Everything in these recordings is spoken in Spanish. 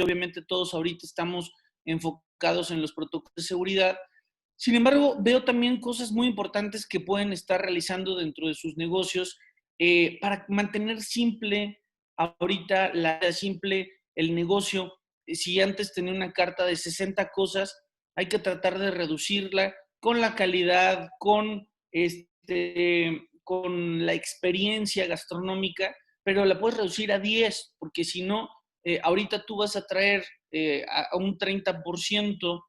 obviamente todos ahorita estamos enfocados en los protocolos de seguridad. Sin embargo, veo también cosas muy importantes que pueden estar realizando dentro de sus negocios para mantener simple ahorita simple el negocio. Si antes tenía una carta de 60 cosas, hay que tratar de reducirla con la calidad, con la experiencia gastronómica, pero la puedes reducir a 10, porque si no, ahorita tú vas a traer a un 30%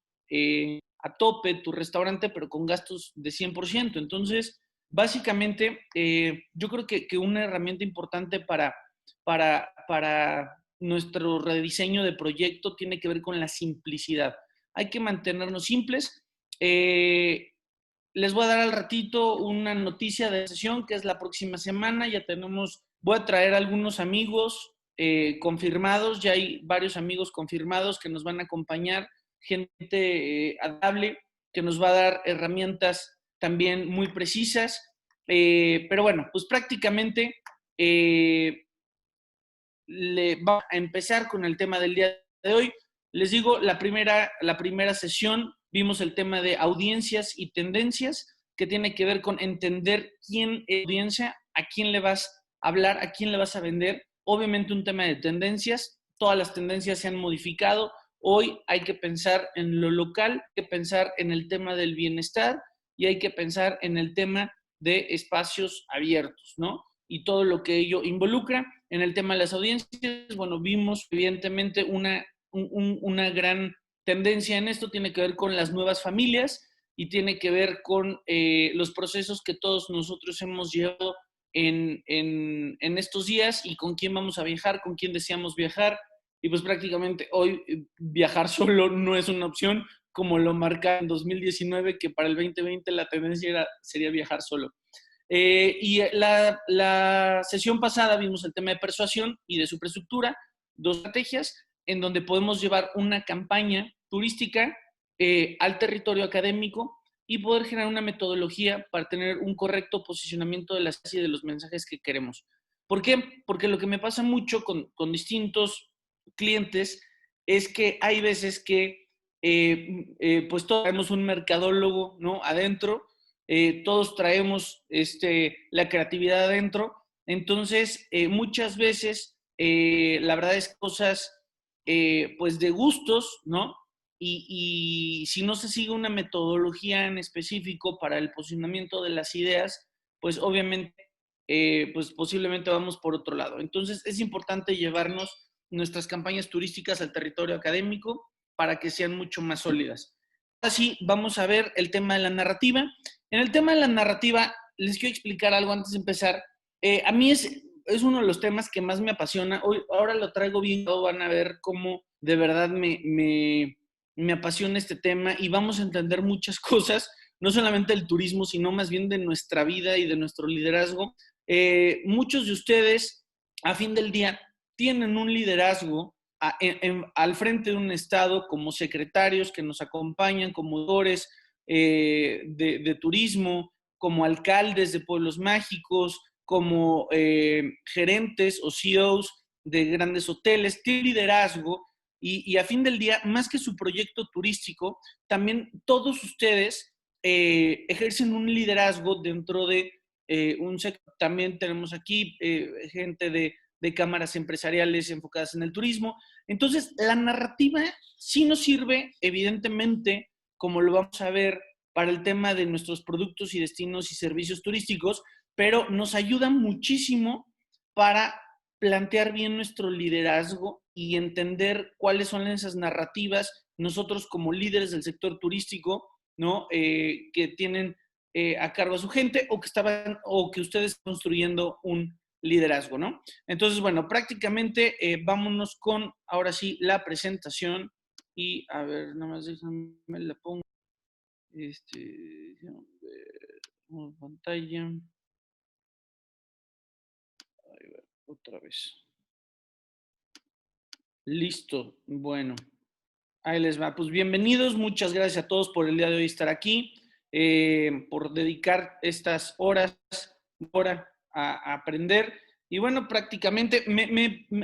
a tope tu restaurante, pero con gastos de 100%. Entonces, básicamente, yo creo que una herramienta importante para nuestro rediseño de proyecto tiene que ver con la simplicidad. Hay que mantenernos simples. Les voy a dar al ratito una noticia de sesión que es la próxima semana. Voy a traer algunos amigos confirmados, ya hay varios amigos confirmados que nos van a acompañar, gente adaptable, que nos va a dar herramientas también muy precisas. Pero bueno, pues prácticamente vamos a empezar con el tema del día de hoy. Les digo, la primera sesión vimos el tema de audiencias y tendencias, que tiene que ver con entender quién es audiencia, a quién le vas a hablar, a quién le vas a vender. Obviamente un tema de tendencias, todas las tendencias se han modificado. Hoy hay que pensar en lo local, hay que pensar en el tema del bienestar y hay que pensar en el tema de espacios abiertos, ¿no? Y todo lo que ello involucra. En el tema de las audiencias, bueno, vimos evidentemente una gran tendencia en esto, tiene que ver con las nuevas familias y tiene que ver con los procesos que todos nosotros hemos llevado en estos días y con quién vamos a viajar, con quién deseamos viajar. Y pues prácticamente hoy viajar solo no es una opción, como lo marca en 2019, que para el 2020 la tendencia sería viajar solo. Y la sesión pasada vimos el tema de persuasión y de superestructura, dos estrategias en donde podemos llevar una campaña turística al territorio académico y poder generar una metodología para tener un correcto posicionamiento de las y de los mensajes que queremos. ¿Por qué? Porque lo que me pasa mucho con distintos clientes es que hay veces que pues todos tenemos un mercadólogo, ¿no?, adentro, todos traemos la creatividad adentro, entonces muchas veces la verdad es cosas pues de gustos, ¿no? Y si no se sigue una metodología en específico para el posicionamiento de las ideas, pues obviamente, pues posiblemente vamos por otro lado. Entonces es importante llevarnos nuestras campañas turísticas al territorio académico para que sean mucho más sólidas. Ahora sí, vamos a ver el tema de la narrativa. En el tema de la narrativa, les quiero explicar algo antes de empezar. A mí es uno de los temas que más me apasiona. Ahora lo traigo bien, van a ver cómo de verdad me apasiona este tema y vamos a entender muchas cosas, no solamente del turismo, sino más bien de nuestra vida y de nuestro liderazgo. Muchos de ustedes, a fin del día, tienen un liderazgo al frente de un estado como secretarios que nos acompañan, como autores de turismo, como alcaldes de pueblos mágicos, como gerentes o CEOs de grandes hoteles, tiene liderazgo y a fin del día, más que su proyecto turístico, también todos ustedes ejercen un liderazgo dentro de un sector. También tenemos aquí gente de cámaras empresariales enfocadas en el turismo. Entonces, la narrativa sí nos sirve, evidentemente, como lo vamos a ver, para el tema de nuestros productos y destinos y servicios turísticos, pero nos ayuda muchísimo para plantear bien nuestro liderazgo y entender cuáles son esas narrativas nosotros como líderes del sector turístico, ¿no? Que tienen a cargo a su gente o que ustedes están construyendo un liderazgo, ¿no? Entonces, bueno, prácticamente vámonos con, ahora sí, la presentación y, a ver, nada más déjame la pongo, pantalla, ahí va, otra vez. Listo, bueno, ahí les va. Pues bienvenidos, muchas gracias a todos por el día de hoy estar aquí, por dedicar estas horas a aprender. Y bueno, prácticamente,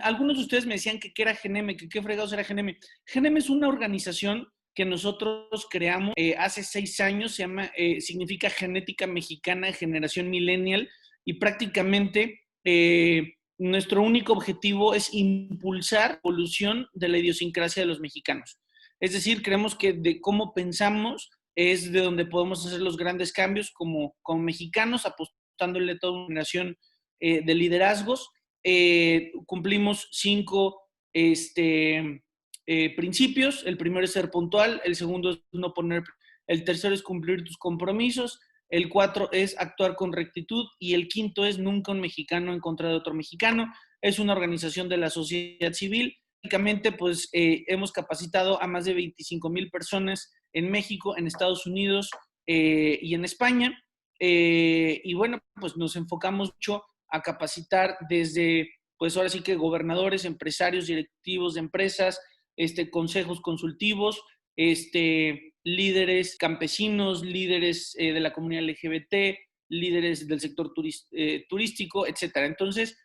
algunos de ustedes me decían que qué era GENEME, que qué fregados era GENEME. GENEME es una organización que nosotros creamos hace 6 años, significa Genética Mexicana Generación Millennial, y prácticamente nuestro único objetivo es impulsar la evolución de la idiosincrasia de los mexicanos. Es decir, creemos que de cómo pensamos es de donde podemos hacer los grandes cambios como mexicanos, apostándole a toda una generación de liderazgos. Cumplimos 5 principios. El primero es ser puntual, el segundo es no poner, el tercero es cumplir tus compromisos, el 4 es actuar con rectitud y el quinto es nunca un mexicano en contra de otro mexicano. Es una organización de la sociedad civil. Básicamente, pues hemos capacitado a más de 25,000 personas en México, en Estados Unidos y en España. Y bueno, pues nos enfocamos mucho a capacitar desde, pues ahora sí que gobernadores, empresarios, directivos de empresas, consejos consultivos, líderes campesinos, líderes de la comunidad LGBT, líderes del sector turístico, etcétera. Entonces,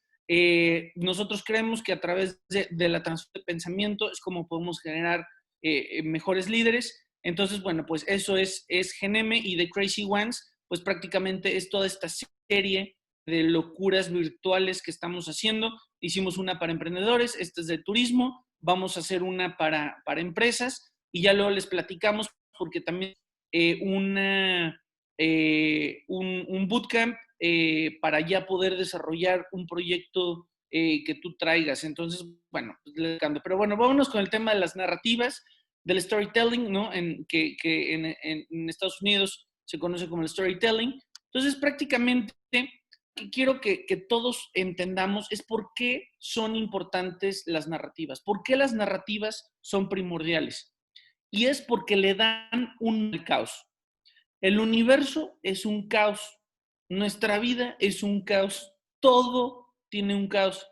nosotros creemos que a través de la transferencia de pensamiento es como podemos generar mejores líderes. Entonces, bueno, pues eso es GENEME, y The Crazy Ones, pues prácticamente es toda esta serie de locuras virtuales que estamos haciendo. Hicimos una para emprendedores, esta es de turismo, vamos a hacer una para empresas, y ya luego les platicamos porque también un bootcamp para ya poder desarrollar un proyecto que tú traigas. Entonces, bueno, pues les cambio. Pero bueno, vámonos con el tema de las narrativas, del storytelling, ¿no? Que en Estados Unidos se conoce como el storytelling. Entonces, prácticamente, quiero que todos entendamos es por qué son importantes las narrativas, por qué las narrativas son primordiales. Y es porque le dan un caos. El universo es un caos. Nuestra vida es un caos. Todo tiene un caos.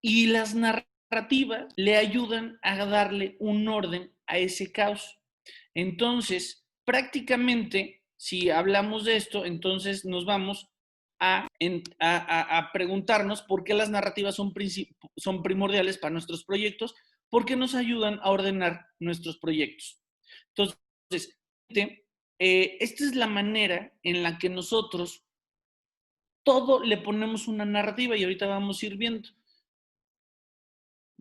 Y las narrativas le ayudan a darle un orden a ese caos. Entonces, prácticamente, si hablamos de esto, entonces nos vamos a preguntarnos por qué las narrativas son primordiales para nuestros proyectos, porque nos ayudan a ordenar nuestros proyectos. Entonces, esta es la manera en la que nosotros todo le ponemos una narrativa, y ahorita vamos a ir viendo.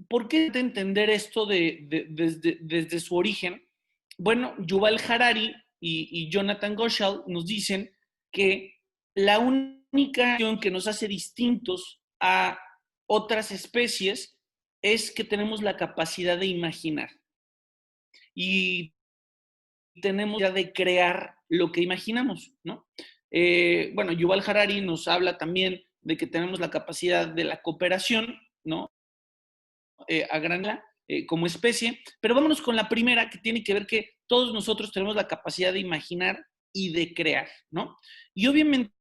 ¿Por qué entender esto desde su origen? Bueno, Yuval Harari y Jonathan Goshal nos dicen que la única acción que nos hace distintos a otras especies es que tenemos la capacidad de imaginar. Y tenemos ya de crear lo que imaginamos, ¿no? Bueno, Yuval Harari nos habla también de que tenemos la capacidad de la cooperación, ¿no? A gran como especie, pero vámonos con la primera, que tiene que ver que todos nosotros tenemos la capacidad de imaginar y de crear, ¿no? Y obviamente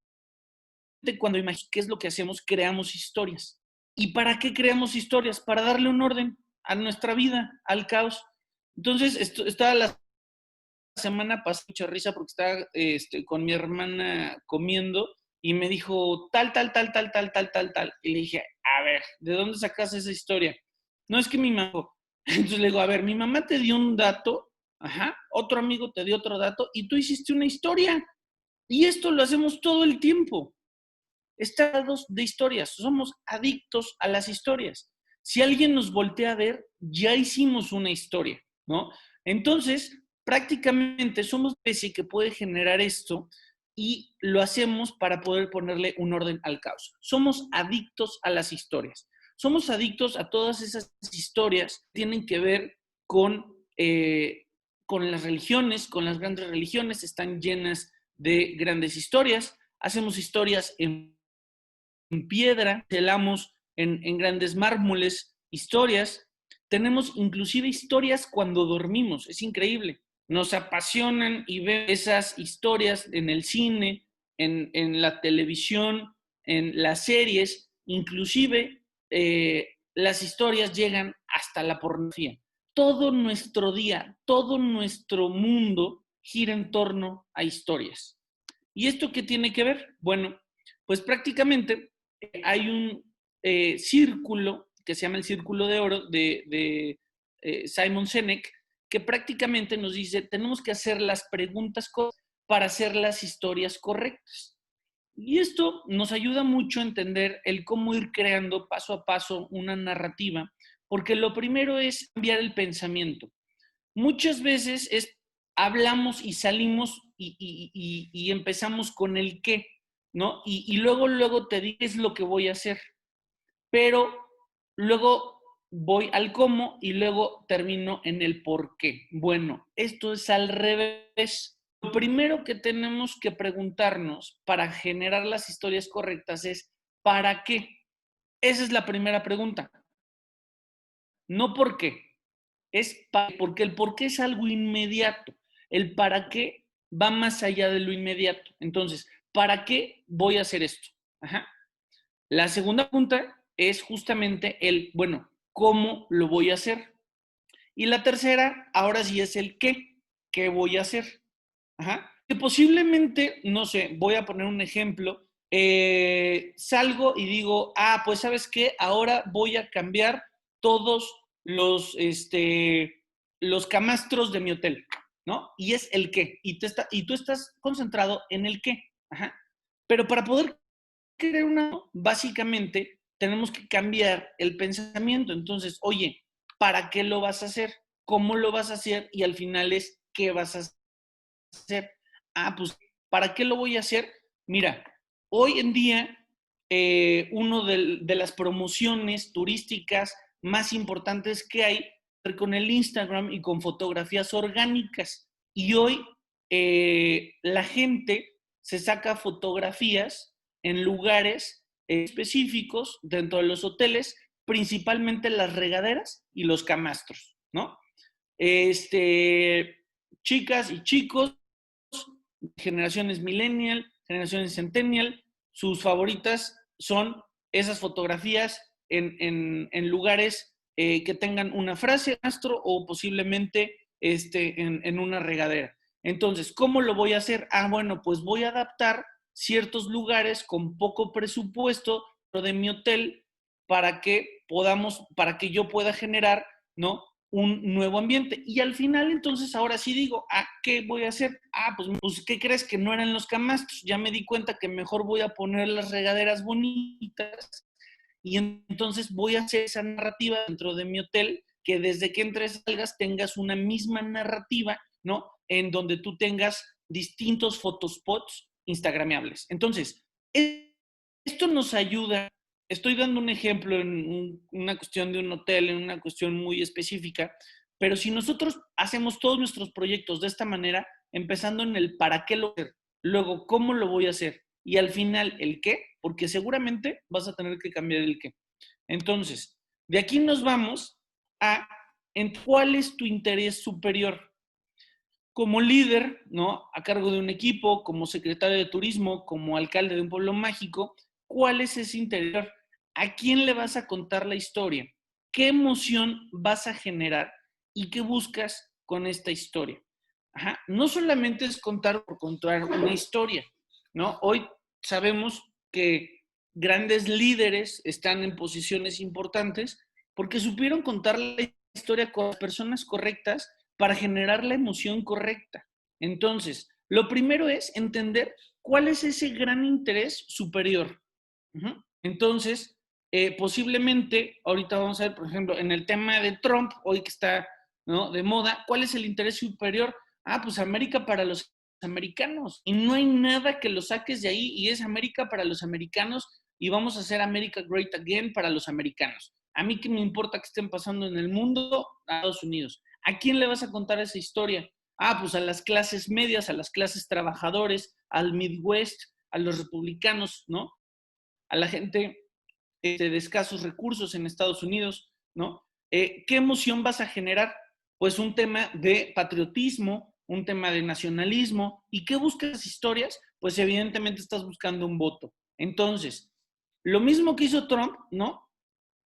cuando imaginamos qué es lo que hacemos, creamos historias. ¿Y para qué creamos historias? Para darle un orden a nuestra vida, al caos. Entonces, estaba la semana pasada mucha risa porque estaba con mi hermana comiendo y me dijo tal, tal, tal, tal, tal, tal, tal, tal. Y le dije, a ver, ¿de dónde sacas esa historia? No, es que mi mamá. Entonces le digo, a ver, mi mamá te dio un dato, ajá, otro amigo te dio otro dato y tú hiciste una historia. Y esto lo hacemos todo el tiempo. Estados de historias, somos adictos a las historias. Si alguien nos voltea a ver, ya hicimos una historia, ¿no? Entonces, prácticamente somos especie que puede generar esto y lo hacemos para poder ponerle un orden al caos. Somos adictos a las historias. Somos adictos a todas esas historias que tienen que ver con las religiones, con las grandes religiones, están llenas de grandes historias. Hacemos historias en piedra, telamos en grandes mármoles, historias. Tenemos inclusive historias cuando dormimos, es increíble. Nos apasionan y vemos esas historias en el cine, en la televisión, en las series, inclusive las historias llegan hasta la pornografía. Todo nuestro día, todo nuestro mundo gira en torno a historias. ¿Y esto qué tiene que ver? Bueno, pues prácticamente hay círculo que se llama el Círculo de Oro de Simon Sinek, que prácticamente nos dice, tenemos que hacer las preguntas para hacer las historias correctas. Y esto nos ayuda mucho a entender el cómo ir creando paso a paso una narrativa, porque lo primero es cambiar el pensamiento. Muchas veces hablamos y salimos y empezamos con el qué, ¿no? Y luego te dices lo que voy a hacer, pero luego voy al cómo y luego termino en el por qué. Bueno, esto es al revés. Lo primero que tenemos que preguntarnos para generar las historias correctas es ¿para qué? Esa es la primera pregunta. No por qué. Porque el por qué es algo inmediato. El para qué va más allá de lo inmediato. Entonces, ¿para qué voy a hacer esto? Ajá. La segunda pregunta es justamente bueno, ¿cómo lo voy a hacer? Y la tercera, ahora sí es el qué voy a hacer. Ajá. Que posiblemente, no sé, voy a poner un ejemplo, salgo y digo, pues ¿sabes qué? Ahora voy a cambiar todos los camastros de mi hotel, ¿no? Y es el qué. Y tú estás concentrado en el qué. Ajá. Pero para poder crear básicamente tenemos que cambiar el pensamiento. Entonces, oye, ¿para qué lo vas a hacer? ¿Cómo lo vas a hacer? Y al final es, ¿qué vas a hacer? Pues, ¿para qué lo voy a hacer? Mira, hoy en día, uno de las promociones turísticas más importantes que hay con el Instagram y con fotografías orgánicas. Y hoy la gente se saca fotografías en lugares específicos dentro de los hoteles, principalmente las regaderas y los camastros, ¿no? Chicas y chicos, generaciones millennial, generaciones centennial, sus favoritas son esas fotografías en lugares que tengan una frase astro o posiblemente en una regadera. Entonces, ¿cómo lo voy a hacer? Bueno, pues voy a adaptar ciertos lugares con poco presupuesto de mi hotel para que yo pueda generar, ¿no? Un nuevo ambiente. Y al final, entonces, ahora sí digo, ¿qué voy a hacer? Pues, ¿qué crees? Que no eran los camastros. Ya me di cuenta que mejor voy a poner las regaderas bonitas y entonces voy a hacer esa narrativa dentro de mi hotel, que desde que entres salgas tengas una misma narrativa, ¿no? En donde tú tengas distintos photospots instagramiables. Entonces, esto nos ayuda. Estoy dando un ejemplo en una cuestión de un hotel, en una cuestión muy específica, pero si nosotros hacemos todos nuestros proyectos de esta manera, empezando en el para qué lo voy a hacer, luego cómo lo voy a hacer y al final el qué, porque seguramente vas a tener que cambiar el qué. Entonces, de aquí nos vamos en cuál es tu interés superior. Como líder, ¿no? A cargo de un equipo, como secretario de turismo, como alcalde de un pueblo mágico, ¿cuál es ese interior? ¿A quién le vas a contar la historia? ¿Qué emoción vas a generar? ¿Y qué buscas con esta historia? Ajá. No solamente es contar por contar una historia, ¿no? Hoy sabemos que grandes líderes están en posiciones importantes porque supieron contar la historia con las personas correctas para generar la emoción correcta. Entonces, lo primero es entender cuál es ese gran interés superior. Entonces, posiblemente, ahorita vamos a ver, por ejemplo, en el tema de Trump, hoy que está, ¿no?, de moda, ¿cuál es el interés superior? Pues América para los americanos. Y no hay nada que lo saques de ahí y es América para los americanos y vamos a hacer America Great Again para los americanos. A mí qué me importa que estén pasando en el mundo, a Estados Unidos. ¿A quién le vas a contar esa historia? Pues a las clases medias, a las clases trabajadores, al Midwest, a los republicanos, ¿no? A la gente de escasos recursos en Estados Unidos, ¿no? ¿Qué emoción vas a generar? Pues un tema de patriotismo, un tema de nacionalismo. ¿Y qué buscas historias? Pues evidentemente estás buscando un voto. Entonces, lo mismo que hizo Trump, ¿no?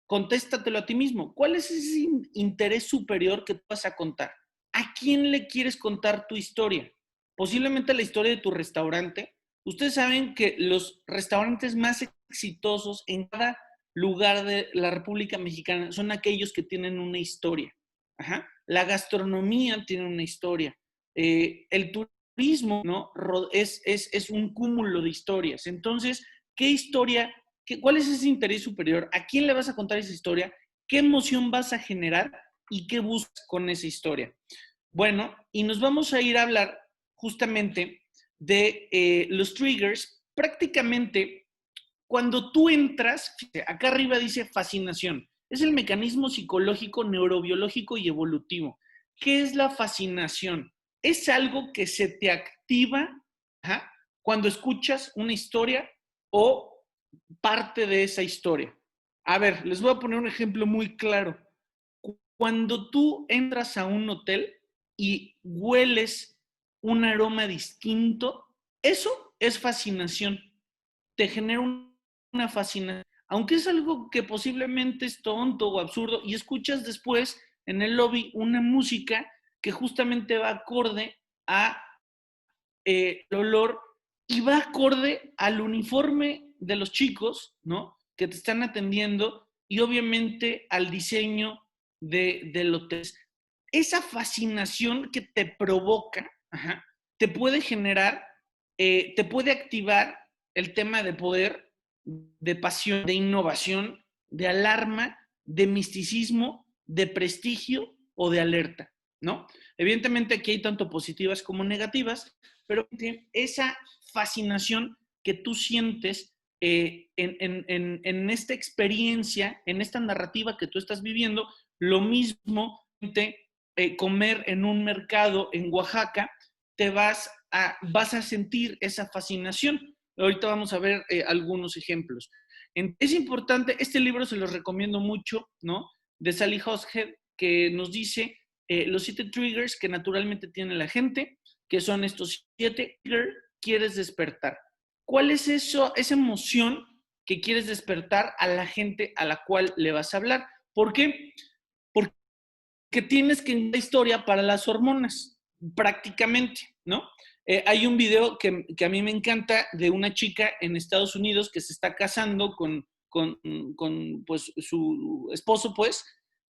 Contéstatelo a ti mismo. ¿Cuál es ese interés superior que tú vas a contar? ¿A quién le quieres contar tu historia? Posiblemente la historia de tu restaurante. Ustedes saben que los restaurantes más exitosos en cada lugar de la República Mexicana son aquellos que tienen una historia. Ajá. La gastronomía tiene una historia. El turismo, ¿no? Es un cúmulo de historias. Entonces, ¿qué historia? ¿Cuál es ese interés superior? ¿A quién le vas a contar esa historia? ¿Qué emoción vas a generar? ¿Y qué buscas con esa historia? Bueno, y nos vamos a ir a hablar justamente de los triggers. Prácticamente, cuando tú entras, acá arriba dice fascinación. Es el mecanismo psicológico, neurobiológico y evolutivo. ¿Qué es la fascinación? Es algo que se te activa, ¿ajá?, cuando escuchas una historia o parte de esa historia. A ver, les voy a poner un ejemplo muy claro. Cuando tú entras a un hotel y hueles un aroma distinto, eso es fascinación. Te genera una fascinación. Aunque es algo que posiblemente es tonto o absurdo, y escuchas después en el lobby una música que justamente va acorde a el olor y va acorde al uniforme de los chicos, ¿no? Que te están atendiendo y obviamente al diseño del hotel. Esa fascinación que te provoca, ajá, te puede generar, te puede activar el tema de poder, de pasión, de innovación, de alarma, de misticismo, de prestigio o de alerta, ¿no? Evidentemente aquí hay tanto positivas como negativas, pero esa fascinación que tú sientes en esta experiencia, en esta narrativa que tú estás viviendo, lo mismo comer en un mercado en Oaxaca, vas a sentir esa fascinación. Ahorita vamos a ver algunos ejemplos. Es importante, este libro se los recomiendo mucho, ¿no? De Sally Hosted, que nos dice los 7 triggers que naturalmente tiene la gente, que son estos 7 triggers quieres despertar. ¿Cuál es eso, esa emoción que quieres despertar a la gente a la cual le vas a hablar? ¿Por qué? Porque tienes que encontrar historia para las hormonas, prácticamente, ¿no? Hay un video que a mí me encanta de una chica en Estados Unidos que se está casando con pues, su esposo, pues,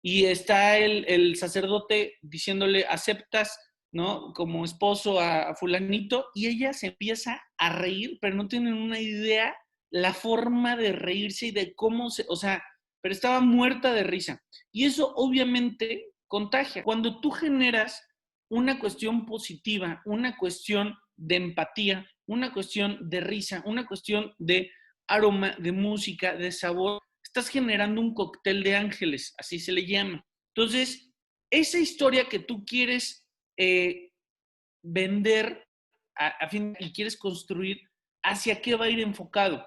y está el sacerdote diciéndole, ¿aceptas, no, como esposo a fulanito? Y ella se empieza a reír, pero no tienen una idea la forma de reírse y de cómo o sea, pero estaba muerta de risa. Y eso obviamente contagia. Cuando tú generas una cuestión positiva, una cuestión de empatía, una cuestión de risa, una cuestión de aroma, de música, de sabor, estás generando un cóctel de ángeles, así se le llama. Entonces, esa historia que tú quieres vender a fin y quieres construir, ¿hacia qué va a ir enfocado?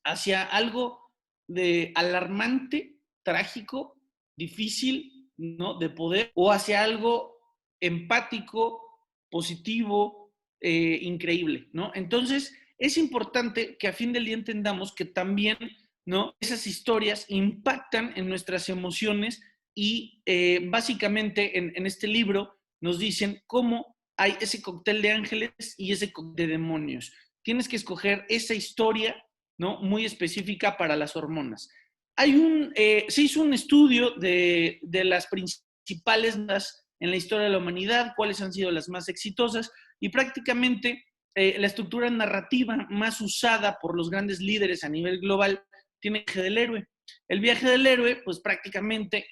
Hacia algo de alarmante, trágico, difícil, ¿no? De poder, o hacia algo empático, positivo, increíble, ¿no? Entonces, es importante que a fin del día entendamos que también, ¿no?, esas historias impactan en nuestras emociones y básicamente en este libro nos dicen cómo hay ese cóctel de ángeles y ese cóctel de demonios. Tienes que escoger esa historia, ¿no?, muy específica para las hormonas. Se hizo un estudio de las principales en la historia de la humanidad, cuáles han sido las más exitosas, y prácticamente la estructura narrativa más usada por los grandes líderes a nivel global tiene el viaje del héroe. El viaje del héroe, pues prácticamente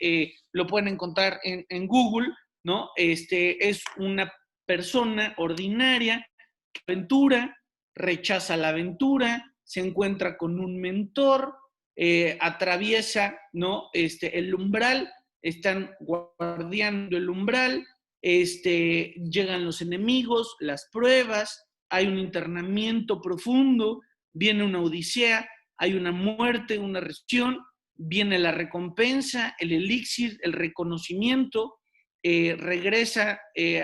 lo pueden encontrar en Google, ¿no? Es una persona ordinaria que aventura, rechaza la aventura, se encuentra con un mentor, atraviesa, ¿no?, el umbral, están guardiando el umbral, llegan los enemigos, las pruebas, hay un internamiento profundo, viene una odisea, hay una muerte, una resurrección, viene la recompensa, el elixir, el reconocimiento, regresa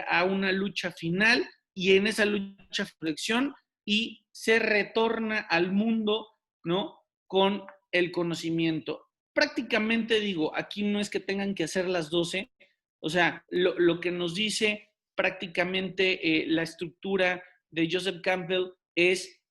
a una lucha final y en esa lucha reflexión y se retorna al mundo, ¿no?, con el conocimiento. Prácticamente digo, aquí no es que tengan que hacer las 12, o sea, lo que nos dice prácticamente la estructura de Joseph Campbell es,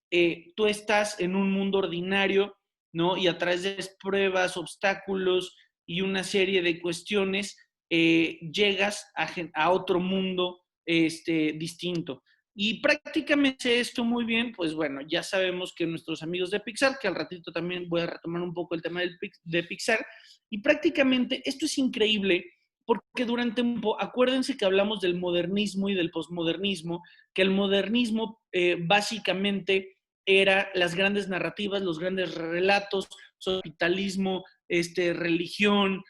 tú estás en un mundo ordinario ¿no? Y a través de pruebas, obstáculos y una serie de cuestiones, llegas a otro mundo distinto. Y prácticamente esto muy bien, pues bueno, ya sabemos que nuestros amigos de Pixar, que al ratito también voy a retomar un poco el tema de Pixar, y prácticamente esto es increíble porque durante un tiempo, acuérdense que hablamos del modernismo y del posmodernismo, que el modernismo básicamente era las grandes narrativas, los grandes relatos, capitalismo, religión,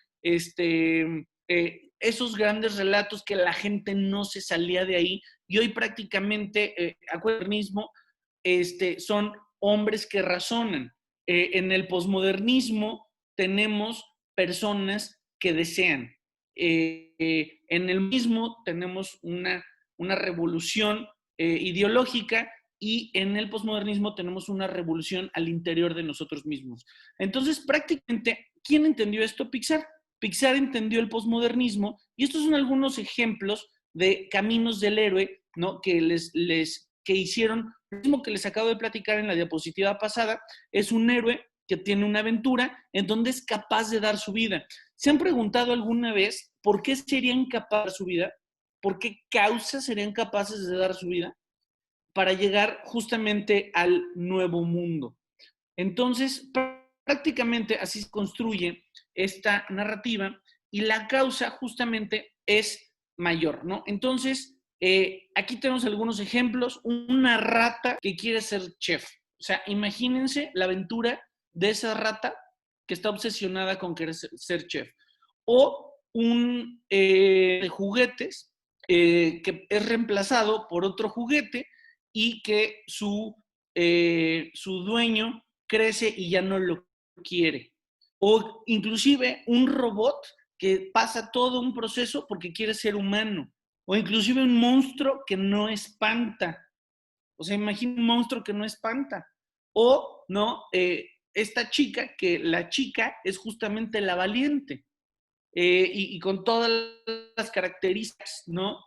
esos grandes relatos que la gente no se salía de ahí. Y hoy prácticamente, acuernismo, son hombres que razonan. En el posmodernismo tenemos personas que desean. En el mismo tenemos una revolución ideológica y en el posmodernismo tenemos una revolución al interior de nosotros mismos. Entonces, prácticamente, ¿quién entendió esto? Pixar. Pixar entendió el posmodernismo y estos son algunos ejemplos de caminos del héroe, ¿no? Que hicieron lo mismo que les acabo de platicar en la diapositiva pasada. Es un héroe que tiene una aventura en donde es capaz de dar su vida. ¿Se han preguntado alguna vez por qué serían capaces de dar su vida? ¿Por qué causas serían capaces de dar su vida? Para llegar justamente al nuevo mundo. Entonces, prácticamente así se construye esta narrativa y la causa justamente es mayor, ¿no? Entonces, aquí tenemos algunos ejemplos. Una rata que quiere ser chef. O sea, imagínense la aventura de esa rata que está obsesionada con querer ser chef. O un de juguetes que es reemplazado por otro juguete y que su dueño crece y ya no lo quiere. O inclusive un robot que pasa todo un proceso porque quiere ser humano. O inclusive un monstruo que no espanta. O sea, imagina un monstruo que no espanta. O, ¿no? Esta chica, que la chica es justamente la valiente. Y con todas las características, ¿no?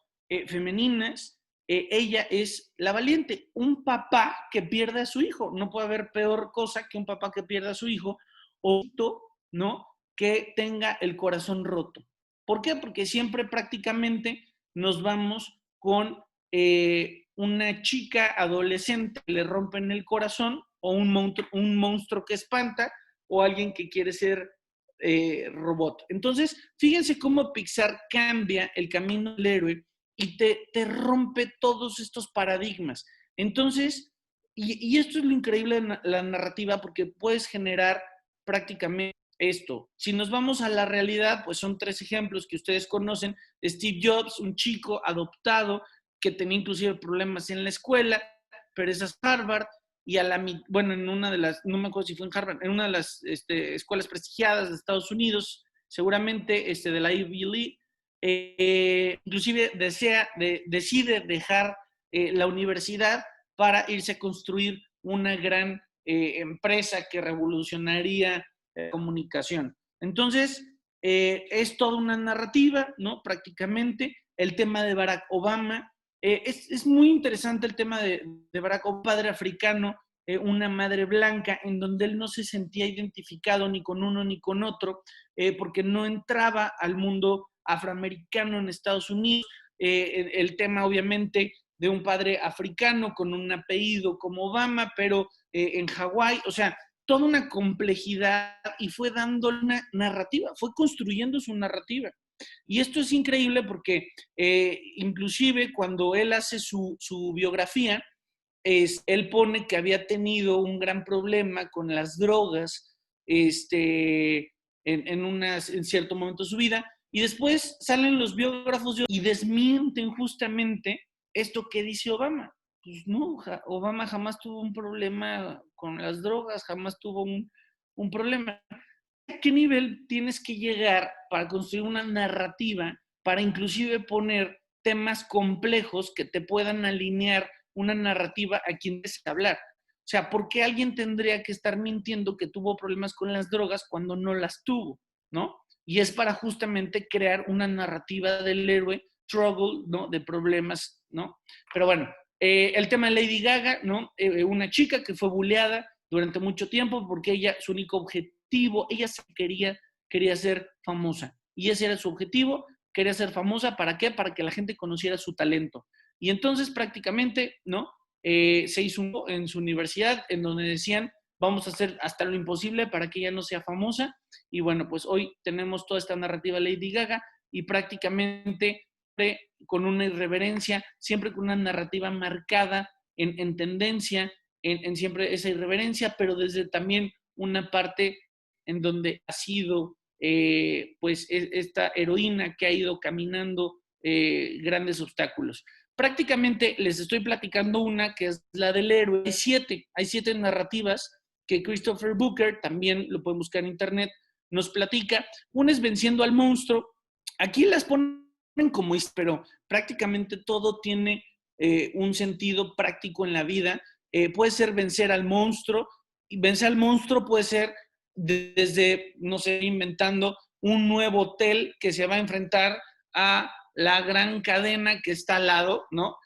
Femeninas, ella es la valiente. Un papá que pierde a su hijo. No puede haber peor cosa que un papá que pierda a su hijo o, ¿no? Que tenga el corazón roto. ¿Por qué? Porque siempre prácticamente nos vamos con una chica adolescente que le rompen el corazón o un monstruo que espanta o alguien que quiere ser robot. Entonces, fíjense cómo Pixar cambia el camino del héroe y te rompe todos estos paradigmas. Entonces, y esto es lo increíble de la narrativa porque puedes generar prácticamente esto. Si nos vamos a la realidad, pues son 3 ejemplos que ustedes conocen. Steve Jobs, un chico adoptado que tenía inclusive problemas en la escuela, pero es a Harvard, y bueno, en una de las, no me acuerdo si fue en Harvard, en una de las escuelas prestigiadas de Estados Unidos, seguramente de la Ivy League, inclusive decide dejar la universidad para irse a construir una gran empresa que revolucionaría la comunicación. Entonces, es toda una narrativa, ¿no? Prácticamente, el tema de Barack Obama, es muy interesante el tema de Barack Obama, padre africano, una madre blanca, en donde él no se sentía identificado ni con uno ni con otro, porque no entraba al mundo afroamericano en Estados Unidos. El tema, obviamente, de un padre africano con un apellido como Obama, pero en Hawái, o sea, toda una complejidad y fue dando una narrativa, fue construyendo su narrativa. Y esto es increíble porque inclusive cuando él hace su biografía, él pone que había tenido un gran problema con las drogas en cierto momento de su vida, y después salen los biógrafos y desmienten justamente esto que dice Obama. Pues no, Obama jamás tuvo un problema con las drogas, jamás tuvo un problema. ¿A qué nivel tienes que llegar para construir una narrativa, para inclusive poner temas complejos que te puedan alinear una narrativa a quien desea hablar? O sea, ¿por qué alguien tendría que estar mintiendo que tuvo problemas con las drogas cuando no las tuvo, ¿no? Y es para justamente crear una narrativa del héroe, struggle, ¿no? De problemas, ¿no? Pero bueno, el tema de Lady Gaga, ¿no? Una chica que fue bulleada durante mucho tiempo porque ella, su único objetivo, ella quería ser famosa. Y ese era su objetivo, quería ser famosa. ¿Para qué? Para que la gente conociera su talento. Y entonces prácticamente, ¿no? Se hizo en su universidad en donde decían, vamos a hacer hasta lo imposible para que ella no sea famosa. Y bueno, pues hoy tenemos toda esta narrativa Lady Gaga y prácticamente con una irreverencia, siempre con una narrativa marcada en tendencia, en siempre esa irreverencia, pero desde también una parte en donde ha sido pues esta heroína que ha ido caminando grandes obstáculos. Prácticamente les estoy platicando una que es la del héroe. Hay siete narrativas que Christopher Booker, también lo pueden buscar en internet, nos platica. Una es Venciendo al Monstruo. Aquí las ponen como, pero prácticamente todo tiene un sentido práctico en la vida. Puede ser vencer al monstruo, y vencer al monstruo puede ser desde, no sé, inventando un nuevo hotel que se va a enfrentar a la gran cadena que está al lado, ¿no?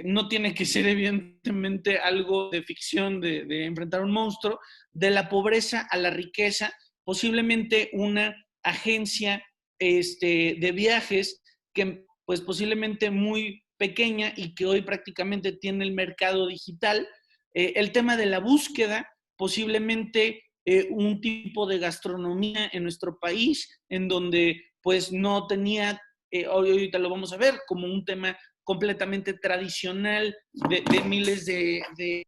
No tiene que ser evidentemente algo de ficción de enfrentar un monstruo, de la pobreza a la riqueza, posiblemente una agencia de viajes que pues posiblemente muy pequeña y que hoy prácticamente tiene el mercado digital. El tema de la búsqueda, posiblemente un tipo de gastronomía en nuestro país en donde pues no tenía, ahorita lo vamos a ver, como un tema completamente tradicional de miles de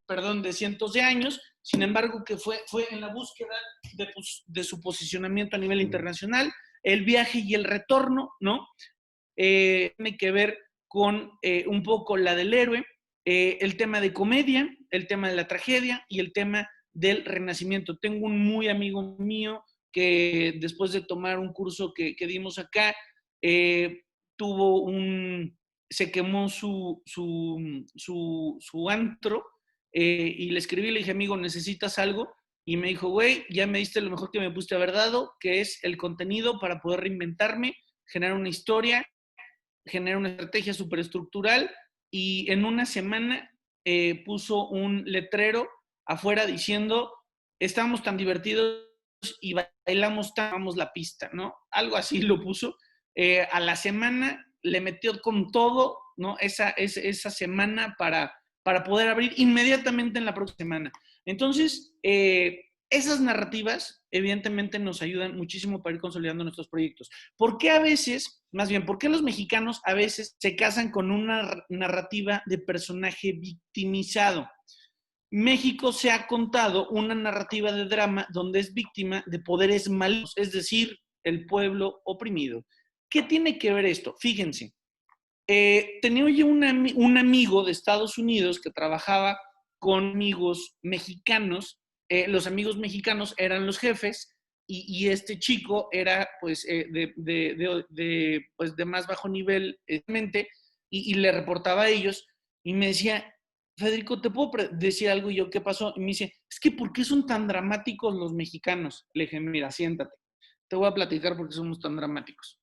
cientos de años, sin embargo que fue en la búsqueda de su posicionamiento a nivel internacional, el viaje y el retorno, ¿no? Tiene que ver con un poco la del héroe, el tema de comedia, el tema de la tragedia y el tema del renacimiento. Tengo un muy amigo mío que después de tomar un curso que dimos acá, tuvo se quemó su antro y le escribí, le dije, amigo, ¿necesitas algo? Y me dijo, güey, ya me diste lo mejor que me pudiste haber dado, que es el contenido para poder reinventarme, generar una historia, generar una estrategia superestructural y en una semana puso un letrero afuera diciendo, estábamos tan divertidos y bailamos tan, la pista, ¿no? Algo así lo puso. A la semana le metió con todo, ¿no? Esa semana para poder abrir inmediatamente en la próxima semana. Entonces, esas narrativas evidentemente nos ayudan muchísimo para ir consolidando nuestros proyectos. ¿Por qué a veces, más bien, por qué los mexicanos a veces se casan con una narrativa de personaje victimizado? México se ha contado una narrativa de drama donde es víctima de poderes malos, es decir, el pueblo oprimido. ¿Qué tiene que ver esto? Fíjense, tenía yo un amigo de Estados Unidos que trabajaba con amigos mexicanos. Los amigos mexicanos eran los jefes y este chico era pues pues, de más bajo nivel y le reportaba a ellos y me decía, Federico, ¿te puedo decir algo? Y yo, ¿qué pasó? Y me dice, es que ¿por qué son tan dramáticos los mexicanos? Le dije, mira, siéntate, te voy a platicar por qué somos tan dramáticos.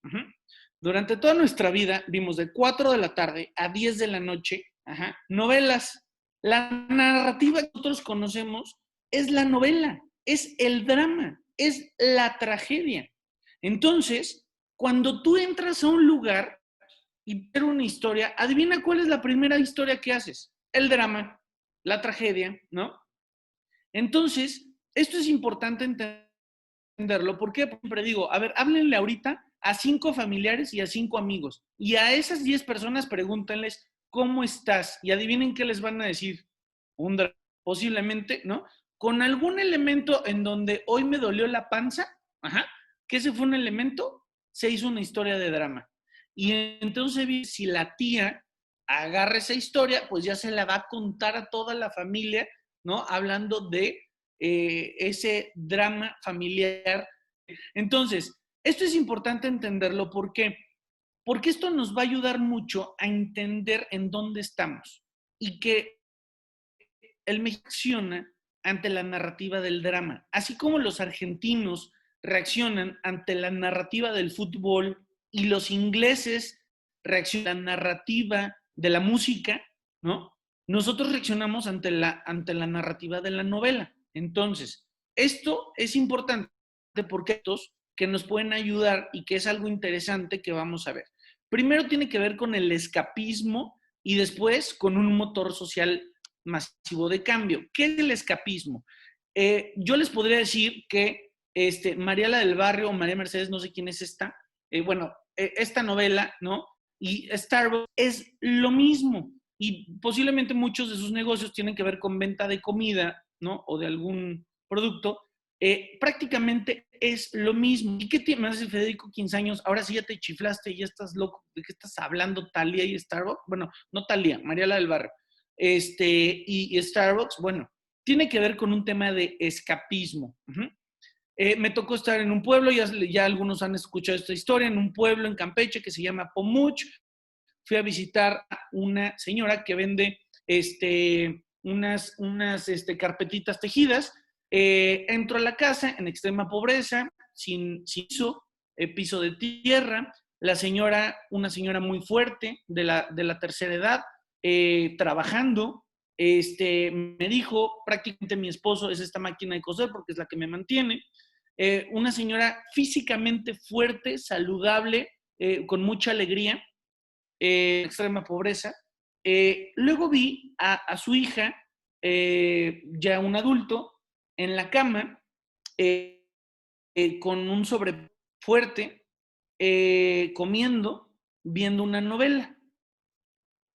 Durante toda nuestra vida vimos de 4 de la tarde a 10 de la noche novelas. La narrativa que nosotros conocemos es la novela, es el drama, es la tragedia. Entonces, cuando tú entras a un lugar y ver una historia, adivina cuál es la primera historia que haces. El drama, la tragedia, ¿no? Entonces, esto es importante entenderlo. ¿Por qué? Siempre digo, a ver, háblenle ahorita a 5 familiares y a 5 amigos. Y a esas 10 personas pregúntenles, ¿cómo estás? Y adivinen qué les van a decir. Un drama, posiblemente, ¿no? Con algún elemento en donde hoy me dolió la panza, que ese fue un elemento, se hizo una historia de drama. Y entonces, si la tía agarra esa historia, pues ya se la va a contar a toda la familia, ¿no? Hablando de ese drama familiar. Entonces, esto es importante entenderlo. ¿Por qué? Porque esto nos va a ayudar mucho a entender en dónde estamos y que el mexicano reacciona ante la narrativa del drama, así como los argentinos reaccionan ante la narrativa del fútbol y los ingleses reaccionan a la narrativa de la música, ¿no? nosotros reaccionamos ante la narrativa de la novela. Entonces, esto es importante porque estos que nos pueden ayudar y que es algo interesante que vamos a ver. Primero tiene que ver con el escapismo y después con un motor social masivo de cambio. ¿Qué es el escapismo? Yo les podría decir que María la del Barrio o María Mercedes, no sé quién es esta, esta novela, ¿no? Y Starbucks es lo mismo. Y posiblemente muchos de sus negocios tienen que ver con venta de comida, ¿no? O de algún producto. Prácticamente es lo mismo. ¿Y qué me hace Federico 15 años? Ahora sí ya te chiflaste, ya estás loco. ¿De qué estás hablando, Talía y Starbucks? Bueno, no Talía, María la del Barrio. Y Starbucks, bueno, tiene que ver con un tema de escapismo. Me tocó estar en un pueblo, ya algunos han escuchado esta historia, en un pueblo en Campeche que se llama Pomuch. Fui a visitar a una señora que vende unas carpetitas tejidas. Entro a la casa en extrema pobreza, sin piso, piso de tierra. La señora, una señora muy fuerte de la tercera edad, trabajando. Me dijo, prácticamente mi esposo es esta máquina de coser porque es la que me mantiene. Una señora físicamente fuerte, saludable, con mucha alegría, extrema pobreza. Luego vi a su hija, ya un adulto, en la cama, con un sobre fuerte, comiendo, viendo una novela.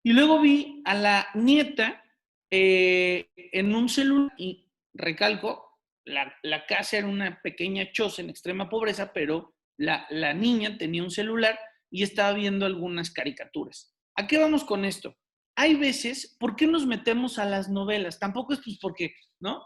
Y luego vi a la nieta en un celular, y recalco, la casa era una pequeña choza en extrema pobreza, pero la niña tenía un celular y estaba viendo algunas caricaturas. ¿A qué vamos con esto? Hay veces, ¿por qué nos metemos a las novelas? Tampoco es pues porque, ¿no?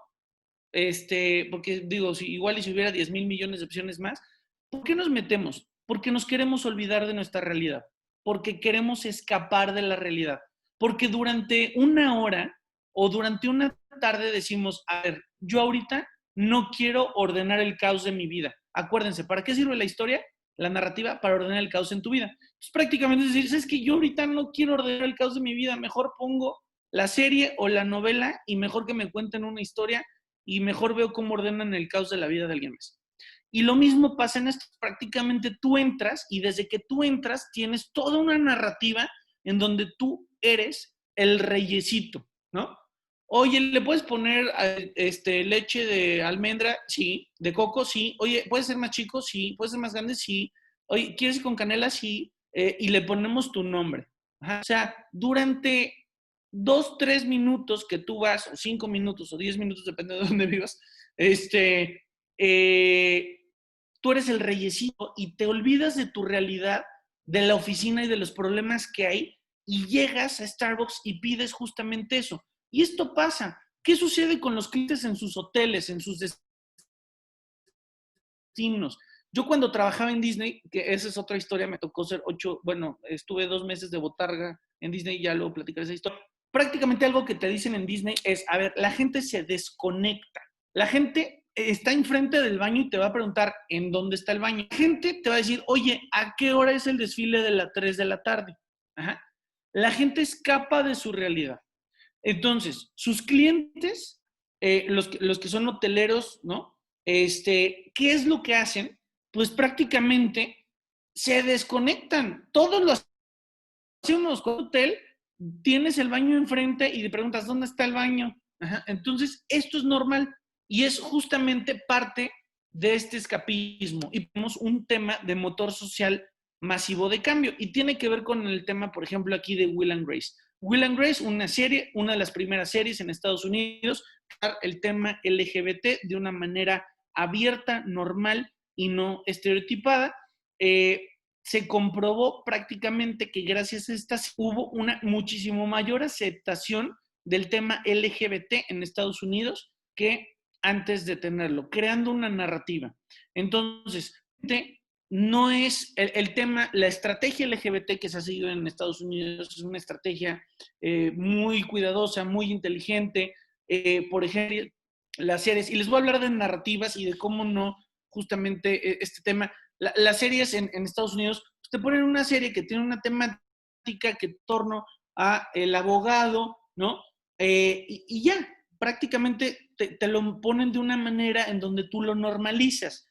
Porque digo, igual y si hubiera 10,000 millones de opciones más, ¿por qué nos metemos? Porque nos queremos olvidar de nuestra realidad, porque queremos escapar de la realidad, porque durante una hora o durante una tarde decimos, a ver, yo ahorita no quiero ordenar el caos de mi vida. Acuérdense, ¿para qué sirve la historia? La narrativa para ordenar el caos en tu vida. Pues prácticamente es decir, es que yo ahorita no quiero ordenar el caos de mi vida, mejor pongo la serie o la novela y mejor que me cuenten una historia y mejor veo cómo ordenan el caos de la vida de alguien más. Y lo mismo pasa en esto, prácticamente tú entras y desde que tú entras tienes toda una narrativa en donde tú eres el reyesito, ¿no? Oye, ¿le puedes poner leche de almendra? Sí. ¿De coco? Sí. Oye, ¿puede ser más chico? Sí. ¿Puede ser más grande? Sí. Oye, ¿quieres ir con canela? Sí. Y le ponemos tu nombre. Ajá. O sea, durante 2, 3 minutos que tú vas, o 5 minutos, o 10 minutos, depende de dónde vivas, tú eres el reyesito y te olvidas de tu realidad, de la oficina y de los problemas que hay, y llegas a Starbucks y pides justamente eso. Y esto pasa. ¿Qué sucede con los clientes en sus hoteles, en sus destinos? Yo cuando trabajaba en Disney, que esa es otra historia, me tocó ser estuve 2 meses de botarga en Disney, ya luego platicaré esa historia. Prácticamente algo que te dicen en Disney es, a ver, la gente se desconecta. La gente está enfrente del baño y te va a preguntar en dónde está el baño. La gente te va a decir, oye, ¿a qué hora es el desfile de las 3 de la tarde? Ajá. La gente escapa de su realidad. Entonces, sus clientes, los que son hoteleros, ¿no? ¿Qué es lo que hacen? Pues prácticamente se desconectan. Todos los hacemos con hotel, tienes el baño enfrente y te preguntas, ¿dónde está el baño? Ajá. Entonces, esto es normal y es justamente parte de este escapismo. Y tenemos un tema de motor social masivo de cambio y tiene que ver con el tema, por ejemplo, aquí de Will and Grace. Will and Grace, una serie, una de las primeras series en Estados Unidos, el tema LGBT de una manera abierta, normal y no estereotipada. Se comprobó prácticamente que gracias a estas hubo una muchísimo mayor aceptación del tema LGBT en Estados Unidos que antes de tenerlo, creando una narrativa. Entonces, no es el tema, la estrategia LGBT que se ha seguido en Estados Unidos es una estrategia muy cuidadosa, muy inteligente. Por ejemplo, las series, y les voy a hablar de narrativas y de cómo no, justamente este tema, las series en Estados Unidos, pues te ponen una serie que tiene una temática que torno a el abogado, ¿no? y ya, prácticamente te lo ponen de una manera en donde tú lo normalizas.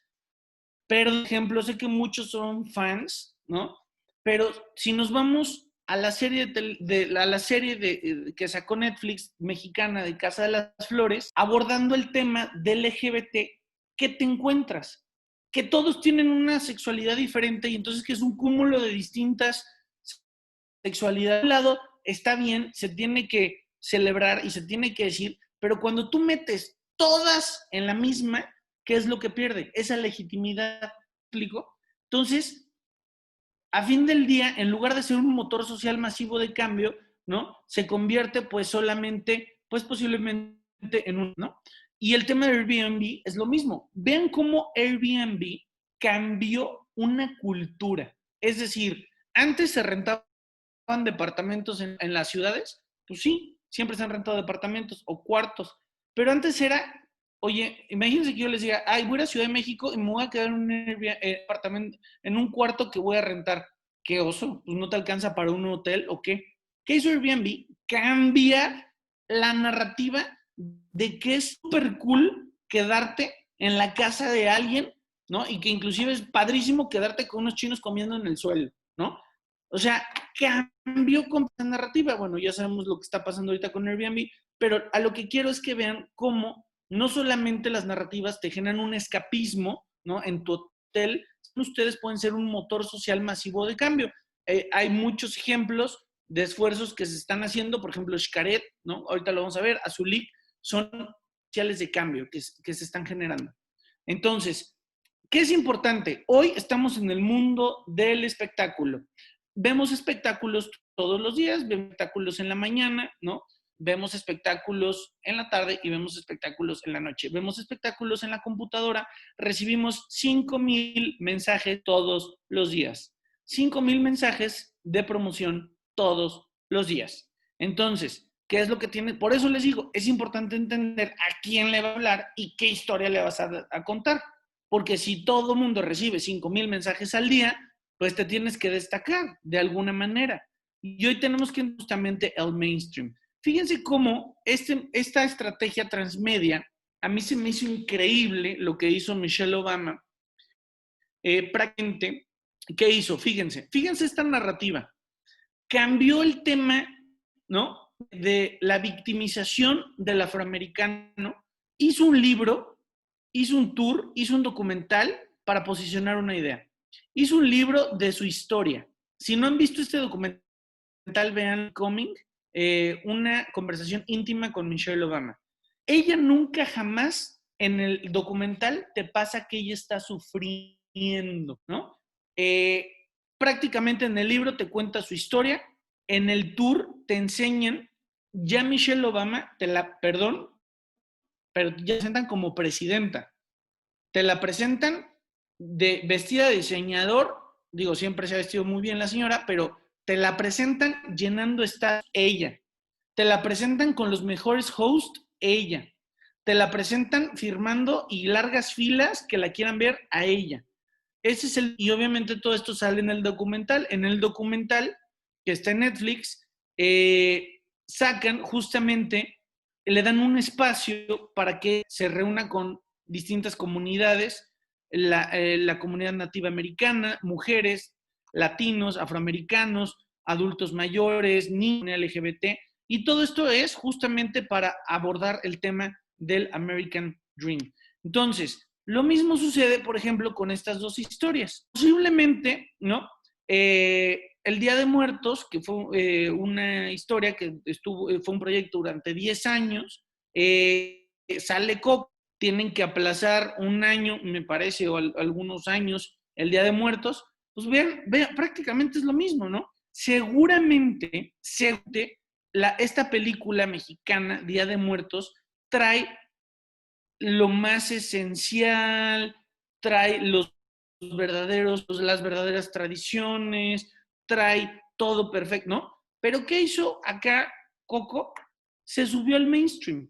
Pero, por ejemplo, sé que muchos son fans, ¿no? Pero si nos vamos a la serie, que sacó Netflix mexicana de Casa de las Flores, abordando el tema del LGBT, ¿qué te encuentras? Que todos tienen una sexualidad diferente y entonces que es un cúmulo de distintas sexualidades. De un lado está bien, se tiene que celebrar y se tiene que decir, pero cuando tú metes todas en la misma, ¿qué es lo que pierde? Esa legitimidad. ¿Me explico? Entonces, a fin del día, en lugar de ser un motor social masivo de cambio, ¿no? Se convierte pues solamente, pues posiblemente en un, ¿no? Y el tema de Airbnb es lo mismo. Vean cómo Airbnb cambió una cultura. Es decir, antes se rentaban departamentos en las ciudades, pues sí, siempre se han rentado departamentos o cuartos, pero antes era, oye, imagínense que yo les diga, ay, voy a ir a Ciudad de México y me voy a quedar en un apartamento, en un cuarto que voy a rentar. ¿Qué oso? Pues no te alcanza para un hotel o qué. ¿Qué hizo Airbnb? Cambiar la narrativa de que es súper cool quedarte en la casa de alguien, ¿no? Y que inclusive es padrísimo quedarte con unos chinos comiendo en el suelo, ¿no? O sea, cambió con la narrativa. Bueno, ya sabemos lo que está pasando ahorita con Airbnb, pero a lo que quiero es que vean cómo no solamente las narrativas te generan un escapismo, ¿no? En tu hotel, ustedes pueden ser un motor social masivo de cambio. Hay muchos ejemplos de esfuerzos que se están haciendo, por ejemplo, Xcaret, ¿no? Ahorita lo vamos a ver, Azulik, son sociales de cambio que se están generando. Entonces, ¿qué es importante? Hoy estamos en el mundo del espectáculo. Vemos espectáculos todos los días, vemos espectáculos en la mañana, ¿no? Vemos espectáculos en la tarde y vemos espectáculos en la noche. Vemos espectáculos en la computadora, recibimos 5,000 mensajes todos los días. 5,000 mensajes de promoción todos los días. Entonces, ¿qué es lo que tiene? Por eso les digo, es importante entender a quién le va a hablar y qué historia le vas a contar. Porque si todo el mundo recibe 5,000 mensajes al día, pues te tienes que destacar de alguna manera. Y hoy tenemos que justamente el mainstream. Fíjense cómo esta estrategia transmedia, a mí se me hizo increíble lo que hizo Michelle Obama. Prácticamente, ¿qué hizo? Fíjense esta narrativa. Cambió el tema, ¿no? De la victimización del afroamericano. Hizo un libro, hizo un tour, hizo un documental para posicionar una idea. Hizo un libro de su historia. Si no han visto este documental, vean Coming, una conversación íntima con Michelle Obama. Ella nunca jamás en el documental te pasa que ella está sufriendo, ¿no? Prácticamente en el libro te cuenta su historia, en el tour te enseñan, ya Michelle Obama, perdón, pero ya te presentan como presidenta. Te la presentan vestida de diseñador, digo, siempre se ha vestido muy bien la señora, pero te la presentan llenando esta ella. Te la presentan con los mejores hosts, ella. Te la presentan firmando y largas filas que la quieran ver a ella. Ese es y obviamente todo esto sale en el documental. En el documental que está en Netflix, sacan justamente, le dan un espacio para que se reúna con distintas comunidades, la comunidad nativa americana, mujeres, latinos, afroamericanos, adultos mayores, niños LGBT, y todo esto es justamente para abordar el tema del American Dream. Entonces, lo mismo sucede, por ejemplo, con estas dos historias. Posiblemente, ¿no? El Día de Muertos, que fue una historia que fue un proyecto durante 10 años, sale Coco, tienen que aplazar un año, me parece, o algunos años, el Día de Muertos, pues vean, prácticamente es lo mismo, ¿no? Seguramente esta película mexicana, Día de Muertos, trae lo más esencial, trae las verdaderas tradiciones, trae todo perfecto, ¿no? Pero ¿qué hizo acá Coco? Se subió al mainstream,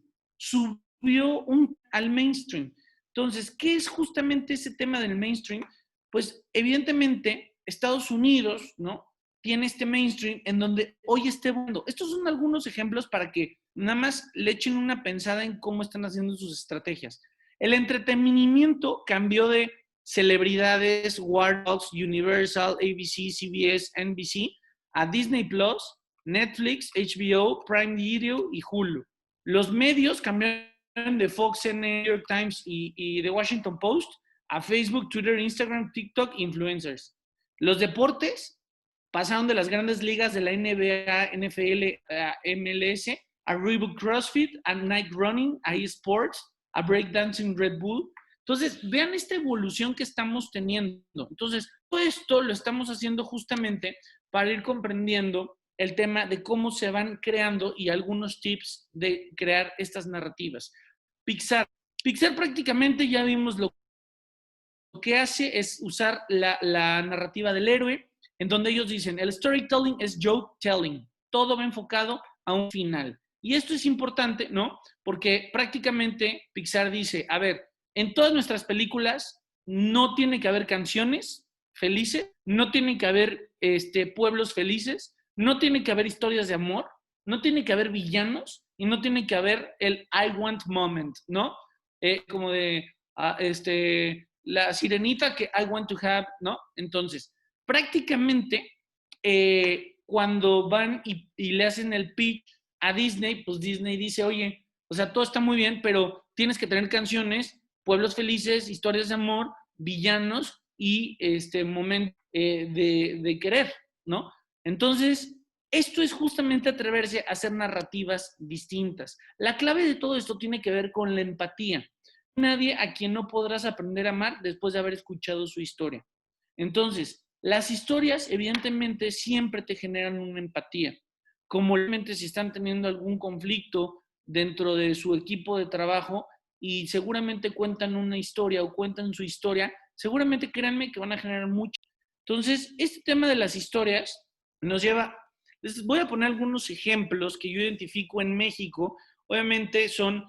al mainstream. Entonces, ¿qué es justamente ese tema del mainstream? Pues evidentemente Estados Unidos, ¿no? tiene este mainstream en donde hoy esté bueno. Estos son algunos ejemplos para que nada más le echen una pensada en cómo están haciendo sus estrategias. El entretenimiento cambió de celebridades, Warner Bros., Universal, ABC, CBS, NBC, a Disney Plus, Netflix, HBO, Prime Video y Hulu. Los medios cambiaron de Fox, New York Times y The Washington Post a Facebook, Twitter, Instagram, TikTok, influencers. Los deportes pasaron de las grandes ligas de la NBA, NFL, MLS, a Reebok CrossFit, a Nike Running, a eSports, a Breakdancing Red Bull. Entonces, vean esta evolución que estamos teniendo. Entonces, todo esto lo estamos haciendo justamente para ir comprendiendo el tema de cómo se van creando y algunos tips de crear estas narrativas. Pixar. Pixar prácticamente ya vimos lo que hace es usar la narrativa del héroe, en donde ellos dicen, el storytelling es joke telling, todo va enfocado a un final. Y esto es importante, ¿no? Porque prácticamente Pixar dice, a ver, en todas nuestras películas no tiene que haber canciones felices, no tiene que haber pueblos felices, no tiene que haber historias de amor, no tiene que haber villanos y no tiene que haber el I want moment, ¿no? Como de, la sirenita que I want to have, ¿no? Entonces, prácticamente cuando van y le hacen el pitch a Disney, pues Disney dice, oye, o sea, todo está muy bien, pero tienes que tener canciones, pueblos felices, historias de amor, villanos y momento de querer, ¿no? Entonces, esto es justamente atreverse a hacer narrativas distintas. La clave de todo esto tiene que ver con la empatía. Nadie a quien no podrás aprender a amar después de haber escuchado su historia. Entonces, las historias evidentemente siempre te generan una empatía. Como realmente si están teniendo algún conflicto dentro de su equipo de trabajo y seguramente cuentan una historia o cuentan su historia, seguramente créanme que van a generar mucho. Entonces, este tema de las historias nos lleva, les voy a poner algunos ejemplos que yo identifico en México. Obviamente son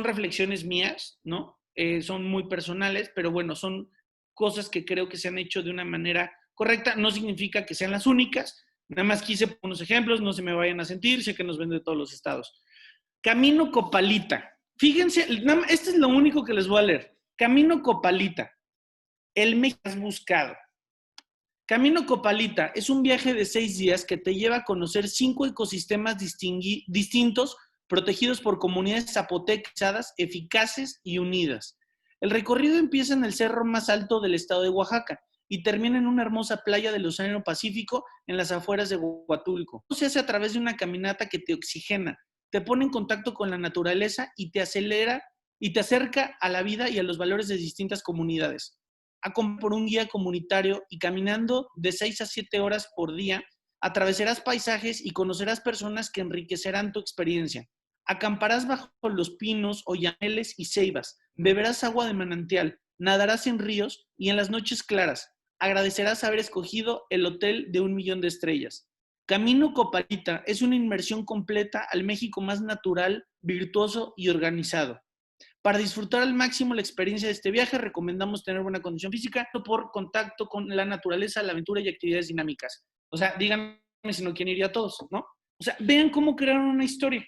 reflexiones mías, ¿no? Son muy personales, pero bueno, son cosas que creo que se han hecho de una manera correcta. No significa que sean las únicas. Nada más quise poner unos ejemplos, no se me vayan a sentir, sé que nos ven de todos los estados. Camino Copalita. Fíjense, este es lo único que les voy a leer. Camino Copalita. El México has buscado. Camino Copalita es un viaje de 6 días que te lleva a conocer 5 ecosistemas distintos protegidos por comunidades zapotecas, eficaces y unidas. El recorrido empieza en el cerro más alto del estado de Oaxaca y termina en una hermosa playa del Océano Pacífico en las afueras de Huatulco. Se hace a través de una caminata que te oxigena, te pone en contacto con la naturaleza y te acelera y te acerca a la vida y a los valores de distintas comunidades. Por un guía comunitario y caminando de 6 a 7 horas por día, atravesarás paisajes y conocerás personas que enriquecerán tu experiencia. Acamparás bajo los pinos, oyameles y ceibas, beberás agua de manantial, nadarás en ríos y en las noches claras agradecerás haber escogido el hotel de 1,000,000 de estrellas. Camino Copalita es una inmersión completa al México más natural, virtuoso y organizado. Para disfrutar al máximo la experiencia de este viaje, recomendamos tener buena condición física por contacto con la naturaleza, la aventura y actividades dinámicas. O sea, díganme si no quieren ir a todos, ¿no? O sea, vean cómo crearon una historia.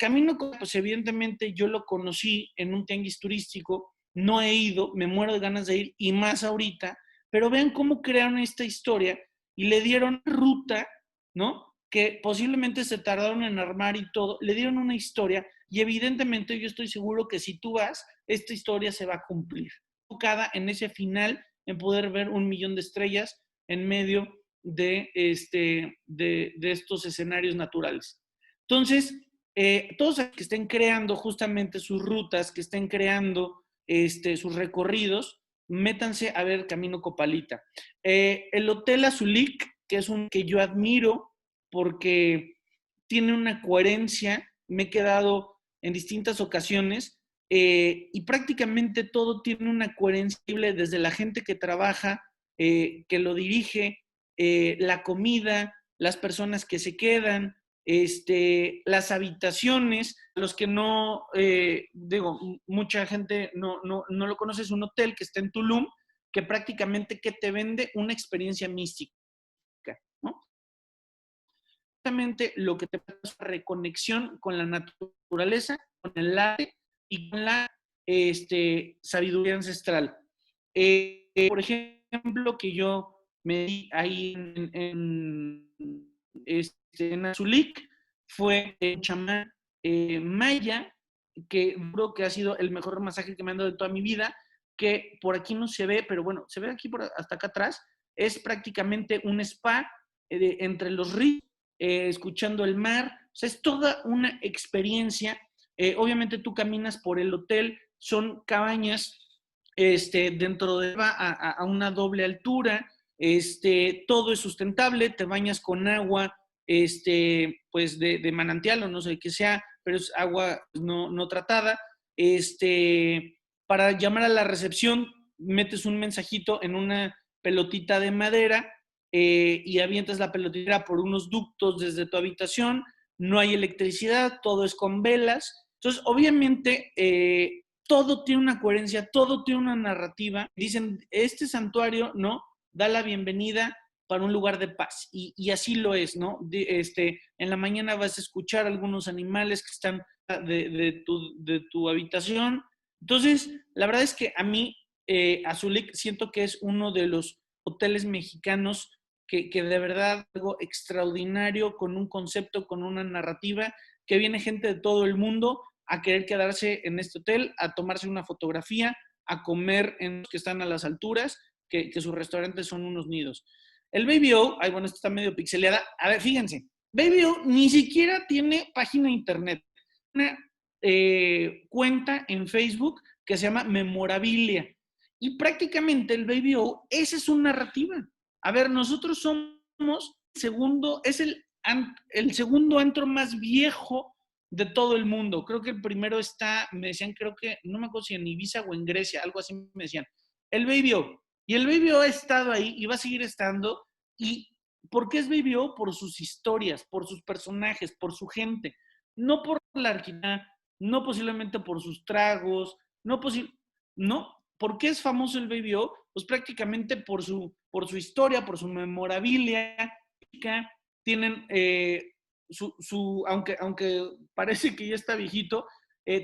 Camino, pues evidentemente yo lo conocí en un tianguis turístico, no he ido, me muero de ganas de ir y más ahorita, pero vean cómo crearon esta historia y le dieron ruta, ¿no? Que posiblemente se tardaron en armar y todo, le dieron una historia y evidentemente yo estoy seguro que si tú vas, esta historia se va a cumplir. Enfocada en ese final, en poder ver 1,000,000 de estrellas en medio de estos escenarios naturales. Entonces, todos los que estén creando justamente sus rutas, que estén creando sus recorridos, métanse a ver Camino Copalita. El Hotel Azulik, que es un que yo admiro porque tiene una coherencia, me he quedado en distintas ocasiones y prácticamente todo tiene una coherencia desde la gente que trabaja, que lo dirige, la comida, las personas que se quedan, las habitaciones, los que no, digo, mucha gente no lo conoce, es un hotel que está en Tulum, que prácticamente que te vende una experiencia mística, ¿no? Exactamente lo que te da es reconexión con la naturaleza, con el arte y con la sabiduría ancestral. Por ejemplo, que yo me di ahí en Azulik, fue un chamán maya, que creo que ha sido el mejor masaje que me han dado de toda mi vida, que por aquí no se ve, pero bueno, se ve aquí hasta acá atrás. Es prácticamente un spa entre los ríos, escuchando el mar. O sea, es toda una experiencia. Obviamente tú caminas por el hotel, son cabañas dentro de a una doble altura, todo es sustentable, te bañas con agua pues de manantial o no sé qué sea, pero es agua no tratada. Para llamar a la recepción, metes un mensajito en una pelotita de madera y avientas la pelotita por unos ductos desde tu habitación. No hay electricidad, todo es con velas. Entonces, obviamente, todo tiene una coherencia, todo tiene una narrativa. Dicen, este santuario, ¿no? Da la bienvenida para un lugar de paz. Y así lo es, ¿no? En la mañana vas a escuchar algunos animales que están de tu habitación. Entonces, la verdad es que a mí, Azulik, siento que es uno de los hoteles mexicanos que de verdad algo extraordinario, con un concepto, con una narrativa, que viene gente de todo el mundo a querer quedarse en este hotel, a tomarse una fotografía, a comer en los que están a las alturas, que sus restaurantes son unos nidos. El Baby O, ay, bueno, esto está medio pixeleada. A ver, fíjense, Baby O ni siquiera tiene página de internet. Una cuenta en Facebook que se llama Memorabilia. Y prácticamente el Baby O, esa es su narrativa. A ver, nosotros somos segundo, es el segundo antro más viejo de todo el mundo. Creo que el primero está, me decían, creo que, no me acuerdo si en Ibiza o en Grecia, algo así me decían. El Baby O. Y el Baby O ha estado ahí y va a seguir estando. ¿Y por qué es Baby O? Por sus historias, por sus personajes, por su gente. No por la arquitectura, no posiblemente por sus tragos, no. ¿Por qué es famoso el Baby O? Pues prácticamente por su historia, por su memorabilia. Tienen aunque parece que ya está viejito,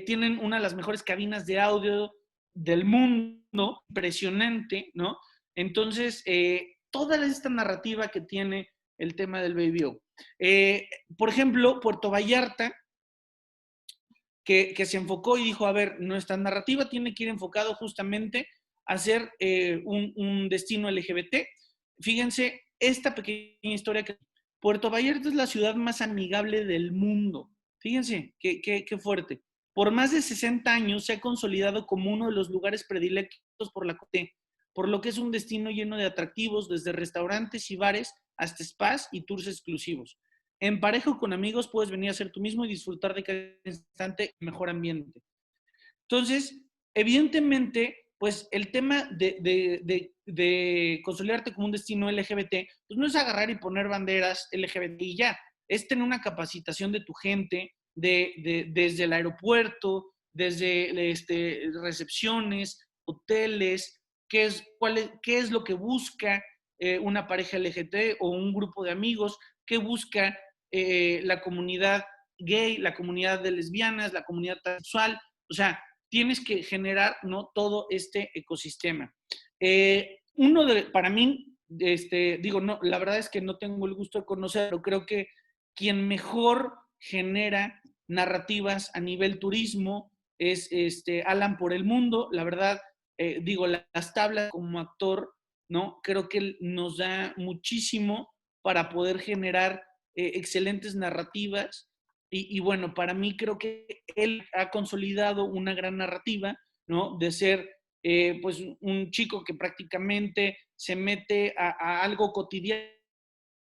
tienen una de las mejores cabinas de audio del mundo, impresionante, ¿no? Entonces, toda esta narrativa que tiene el tema del Baby O. Por ejemplo, Puerto Vallarta, que se enfocó y dijo, a ver, nuestra narrativa tiene que ir enfocado justamente a ser un destino LGBT. Fíjense, esta pequeña historia que Puerto Vallarta es la ciudad más amigable del mundo. Fíjense, qué fuerte. Por más de 60 años se ha consolidado como uno de los lugares predilectos por la corte, por lo que es un destino lleno de atractivos, desde restaurantes y bares hasta spas y tours exclusivos. En pareja o con amigos puedes venir a ser tú mismo y disfrutar de cada instante mejor ambiente. Entonces, evidentemente, pues el tema de consolidarte como un destino LGBT, pues no es agarrar y poner banderas LGBT y ya, es tener una capacitación de tu gente, desde el aeropuerto, desde recepciones, hoteles, qué es lo que busca una pareja LGBT o un grupo de amigos, qué busca la comunidad gay, la comunidad de lesbianas, la comunidad transexual. O sea, tienes que generar, ¿no?, todo este ecosistema. Para mí, digo, no, la verdad es que no tengo el gusto de conocer, pero creo que quien mejor genera narrativas a nivel turismo es Alan por el Mundo. La verdad, digo, las tablas como actor, ¿no? Creo que nos da muchísimo para poder generar excelentes narrativas. Y bueno, para mí creo que él ha consolidado una gran narrativa, ¿no? De ser pues un chico que prácticamente se mete a algo cotidiano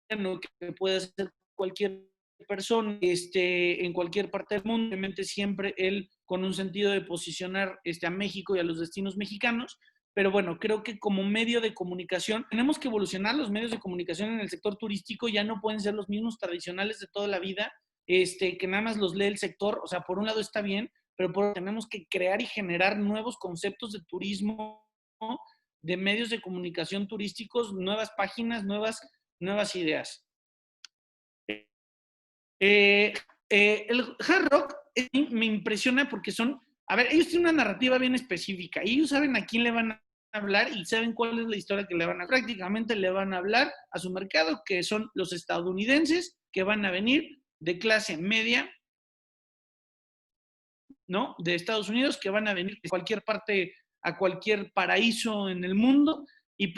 que puede hacer cualquier persona en cualquier parte del mundo, obviamente siempre él con un sentido de posicionar a México y a los destinos mexicanos. Pero bueno, creo que como medio de comunicación tenemos que evolucionar. Los medios de comunicación en el sector turístico ya no pueden ser los mismos tradicionales de toda la vida, que nada más los lee el sector. O sea, por un lado está bien, pero tenemos que crear y generar nuevos conceptos de turismo, ¿no?, de medios de comunicación turísticos, nuevas páginas, nuevas ideas. El Hard Rock me impresiona porque ellos tienen una narrativa bien específica y ellos saben a quién le van a hablar y saben cuál es la historia que le van a... Prácticamente le van a hablar a su mercado, que son los estadounidenses, que van a venir de clase media, ¿no? De Estados Unidos, que van a venir de cualquier parte, a cualquier paraíso en el mundo, y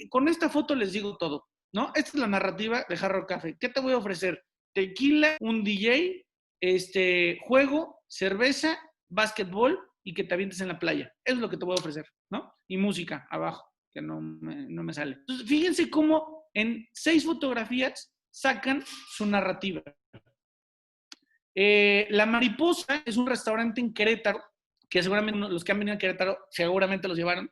con esta foto les digo todo, ¿no? Esta es la narrativa de Hard Rock Café. ¿Qué te voy a ofrecer? Tequila, un DJ, juego, cerveza, básquetbol y que te avientes en la playa. Eso es lo que te voy a ofrecer, ¿no? Y música abajo, que no me sale. Entonces, fíjense cómo en 6 fotografías sacan su narrativa. La Mariposa es un restaurante en Querétaro, que seguramente los que han venido a Querétaro seguramente los llevaron.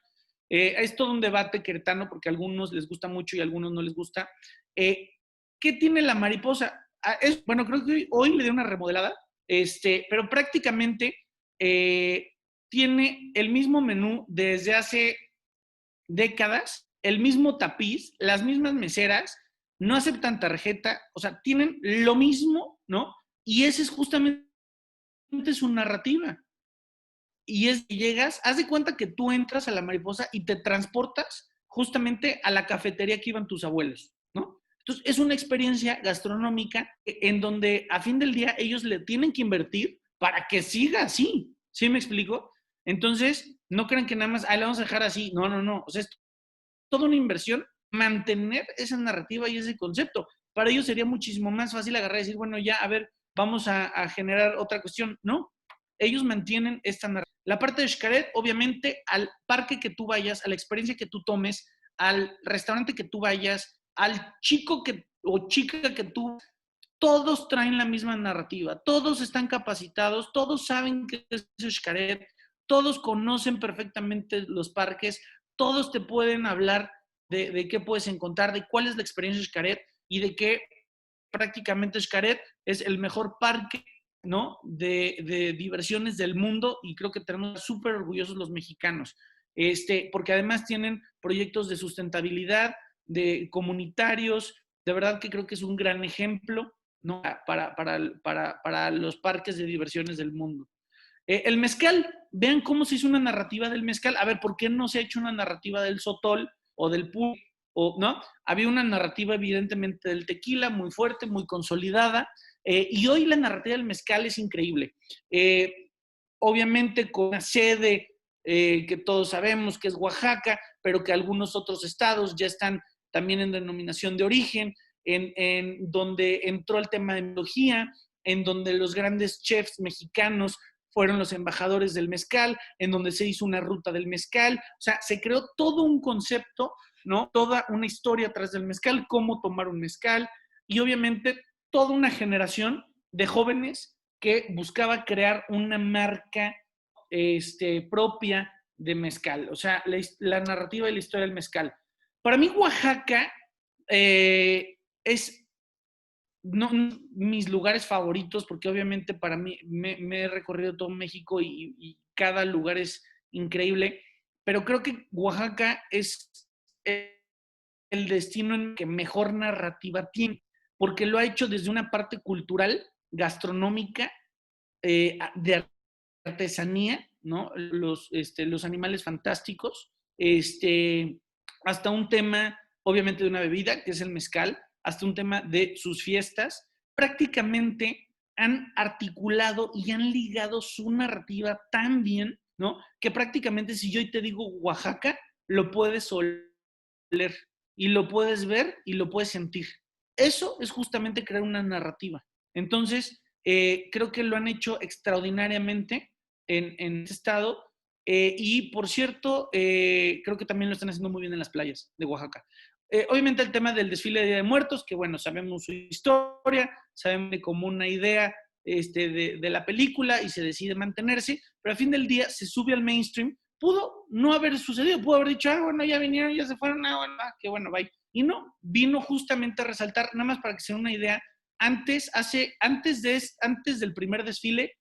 Es todo un debate queretano porque a algunos les gusta mucho y a algunos no les gusta. ¿Qué tiene la Mariposa? Bueno, creo que hoy le dio una remodelada, pero prácticamente tiene el mismo menú desde hace décadas, el mismo tapiz, las mismas meseras, no aceptan tarjeta, o sea, tienen lo mismo, ¿no? Y esa es justamente su narrativa. Y es que llegas, haz de cuenta que tú entras a la Mariposa y te transportas justamente a la cafetería que iban tus abuelos, ¿no? Entonces, es una experiencia gastronómica en donde a fin del día ellos le tienen que invertir para que siga así. ¿Sí me explico? Entonces, no crean que nada más, la vamos a dejar así. No, no, no. O sea, es toda una inversión mantener esa narrativa y ese concepto. Para ellos sería muchísimo más fácil agarrar y decir, bueno, ya, a ver, vamos a generar otra cuestión. No, ellos mantienen esta narrativa. La parte de Xcaret, obviamente, al parque que tú vayas, a la experiencia que tú tomes, al restaurante que tú vayas, al chico o chica que tú, todos traen la misma narrativa, todos están capacitados, todos saben qué es Xcaret, todos conocen perfectamente los parques, todos te pueden hablar de qué puedes encontrar, de cuál es la experiencia de Xcaret y de que prácticamente Xcaret es el mejor parque, ¿no? de diversiones del mundo y creo que tenemos súper orgullosos los mexicanos, porque además tienen proyectos de sustentabilidad, de comunitarios, de verdad que creo que es un gran ejemplo, ¿no? para los parques de diversiones del mundo. El mezcal, vean cómo se hizo una narrativa del mezcal. A ver, ¿por qué no se ha hecho una narrativa del sotol o del pulque? ¿No? Había una narrativa evidentemente del tequila muy fuerte, muy consolidada, y hoy la narrativa del mezcal es increíble. Obviamente con una sede que todos sabemos que es Oaxaca, pero que algunos otros estados ya están también en denominación de origen, en donde entró el tema de enología, en donde los grandes chefs mexicanos fueron los embajadores del mezcal, en donde se hizo una ruta del mezcal, o sea, se creó todo un concepto, ¿no? Toda una historia atrás del mezcal, cómo tomar un mezcal, y obviamente toda una generación de jóvenes que buscaba crear una marca propia de mezcal, o sea, la narrativa y la historia del mezcal. Para mí, Oaxaca es no, mis lugares favoritos, porque obviamente para mí me he recorrido todo México y cada lugar es increíble, pero creo que Oaxaca es el destino en que mejor narrativa tiene, porque lo ha hecho desde una parte cultural, gastronómica, de artesanía, ¿no? Los animales fantásticos, hasta un tema, obviamente, de una bebida, que es el mezcal, hasta un tema de sus fiestas, prácticamente han articulado y han ligado su narrativa tan bien, ¿no? Que prácticamente si yo te digo Oaxaca, lo puedes oler y lo puedes ver y lo puedes sentir. Eso es justamente crear una narrativa. Entonces, creo que lo han hecho extraordinariamente en este estado. Y por cierto, creo que también lo están haciendo muy bien en las playas de Oaxaca. Obviamente el tema del desfile de Día de Muertos, que bueno, sabemos su historia, sabemos como una idea de la película y se decide mantenerse, pero al fin del día se sube al mainstream. Pudo no haber sucedido, pudo haber dicho, bueno, ya vinieron, ya se fueron, bueno, que bueno, bye. Y no, vino justamente a resaltar, nada más para que se den una idea, antes del primer desfile,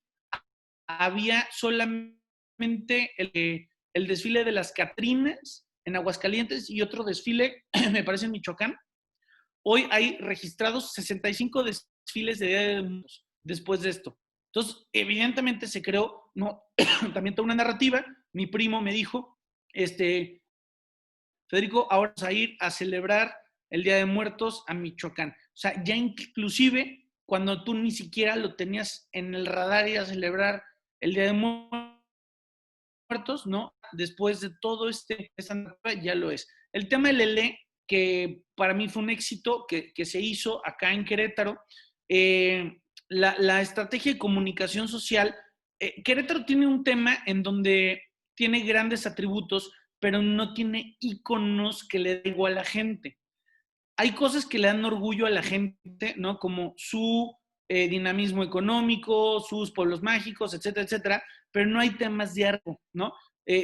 había solamente el desfile de las Catrinas en Aguascalientes y otro desfile, me parece en Michoacán. Hoy hay registrados 65 desfiles de Día de Muertos después de esto. Entonces, evidentemente se creó, ¿no? También toda una narrativa. Mi primo me dijo, Federico, ahora vamos a ir a celebrar el Día de Muertos a Michoacán. O sea, ya inclusive cuando tú ni siquiera lo tenías en el radar ir a celebrar el Día de Muertos, ¿no? Después de todo esta narrativa ya lo es. El tema del Lelé, que para mí fue un éxito que se hizo acá en Querétaro, la estrategia de comunicación social, Querétaro tiene un tema en donde tiene grandes atributos, pero no tiene íconos que le da igual a la gente. Hay cosas que le dan orgullo a la gente, ¿no? Como su dinamismo económico, sus pueblos mágicos, etcétera, etcétera, pero no hay temas de arraigo, ¿no?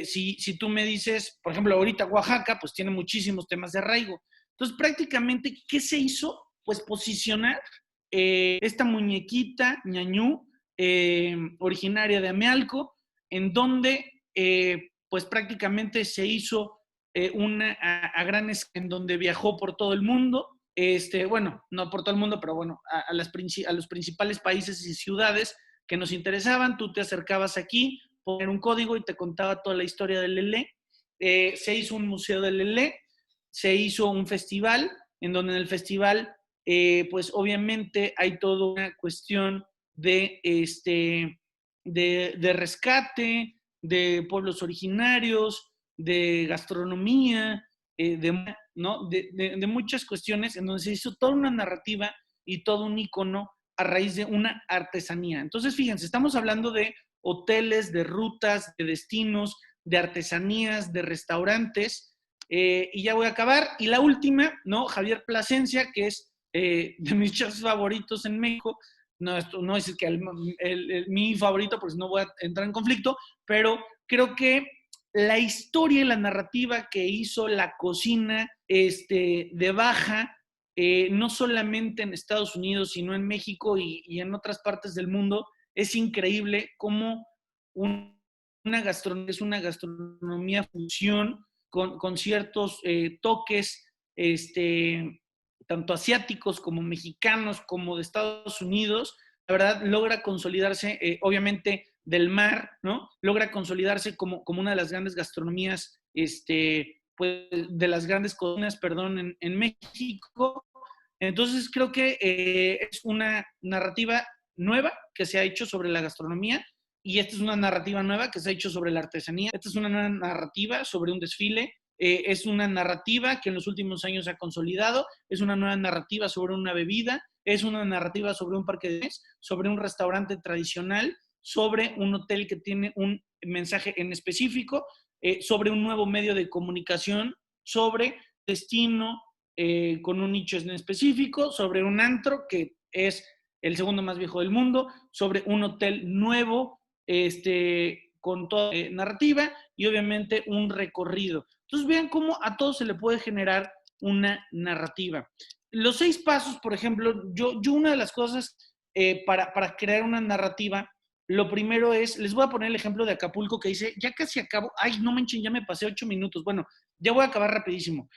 Si tú me dices, por ejemplo, ahorita Oaxaca, pues tiene muchísimos temas de arraigo. Entonces, prácticamente, ¿qué se hizo? Pues posicionar esta muñequita ñañú, originaria de Amealco, en donde, pues prácticamente se hizo a gran escala, en donde viajó por todo el mundo, bueno, no por todo el mundo, pero bueno, a los principales países y ciudades que nos interesaban. Tú te acercabas aquí, poner un código y te contaba toda la historia del Lelé. Se hizo un museo del Lelé, se hizo un festival, en donde en el festival, pues obviamente hay toda una cuestión de rescate, de pueblos originarios, de gastronomía, ¿no? de muchas cuestiones en donde se hizo toda una narrativa y todo un icono a raíz de una artesanía. Entonces, fíjense, estamos hablando de hoteles, de rutas, de destinos, de artesanías, de restaurantes, y ya voy a acabar. Y la última, ¿no? Javier Plasencia, que es de mis chefs favoritos en México. No, esto no es que mi favorito, pues no voy a entrar en conflicto, pero creo que la historia y la narrativa que hizo la cocina de Baja, no solamente en Estados Unidos, sino en México y en otras partes del mundo, es increíble cómo es una gastronomía fusión con ciertos toques, tanto asiáticos como mexicanos, como de Estados Unidos. La verdad, logra consolidarse, obviamente, del mar, ¿no? Logra consolidarse como una de las grandes gastronomías, pues, de las grandes cocinas, perdón, en México. Entonces, creo que es una narrativa nueva que se ha hecho sobre la gastronomía, y esta es una narrativa nueva que se ha hecho sobre la artesanía. Esta es una nueva narrativa sobre un desfile. Es una narrativa que en los últimos años se ha consolidado. Es una nueva narrativa sobre una bebida. Es una narrativa sobre un parque de mes, sobre un restaurante tradicional, sobre un hotel que tiene un mensaje en específico, sobre un nuevo medio de comunicación, sobre destino con un nicho en específico, sobre un antro que es el segundo más viejo del mundo, sobre un hotel nuevo, con toda narrativa y obviamente un recorrido. Entonces vean cómo a todo se le puede generar una narrativa. Los 6 pasos, por ejemplo, yo una de las cosas para crear una narrativa, lo primero es, les voy a poner el ejemplo de Acapulco que dice, ya casi acabo, ay, no manchen, ya me pasé 8 minutos. Bueno, ya voy a acabar rapidísimo.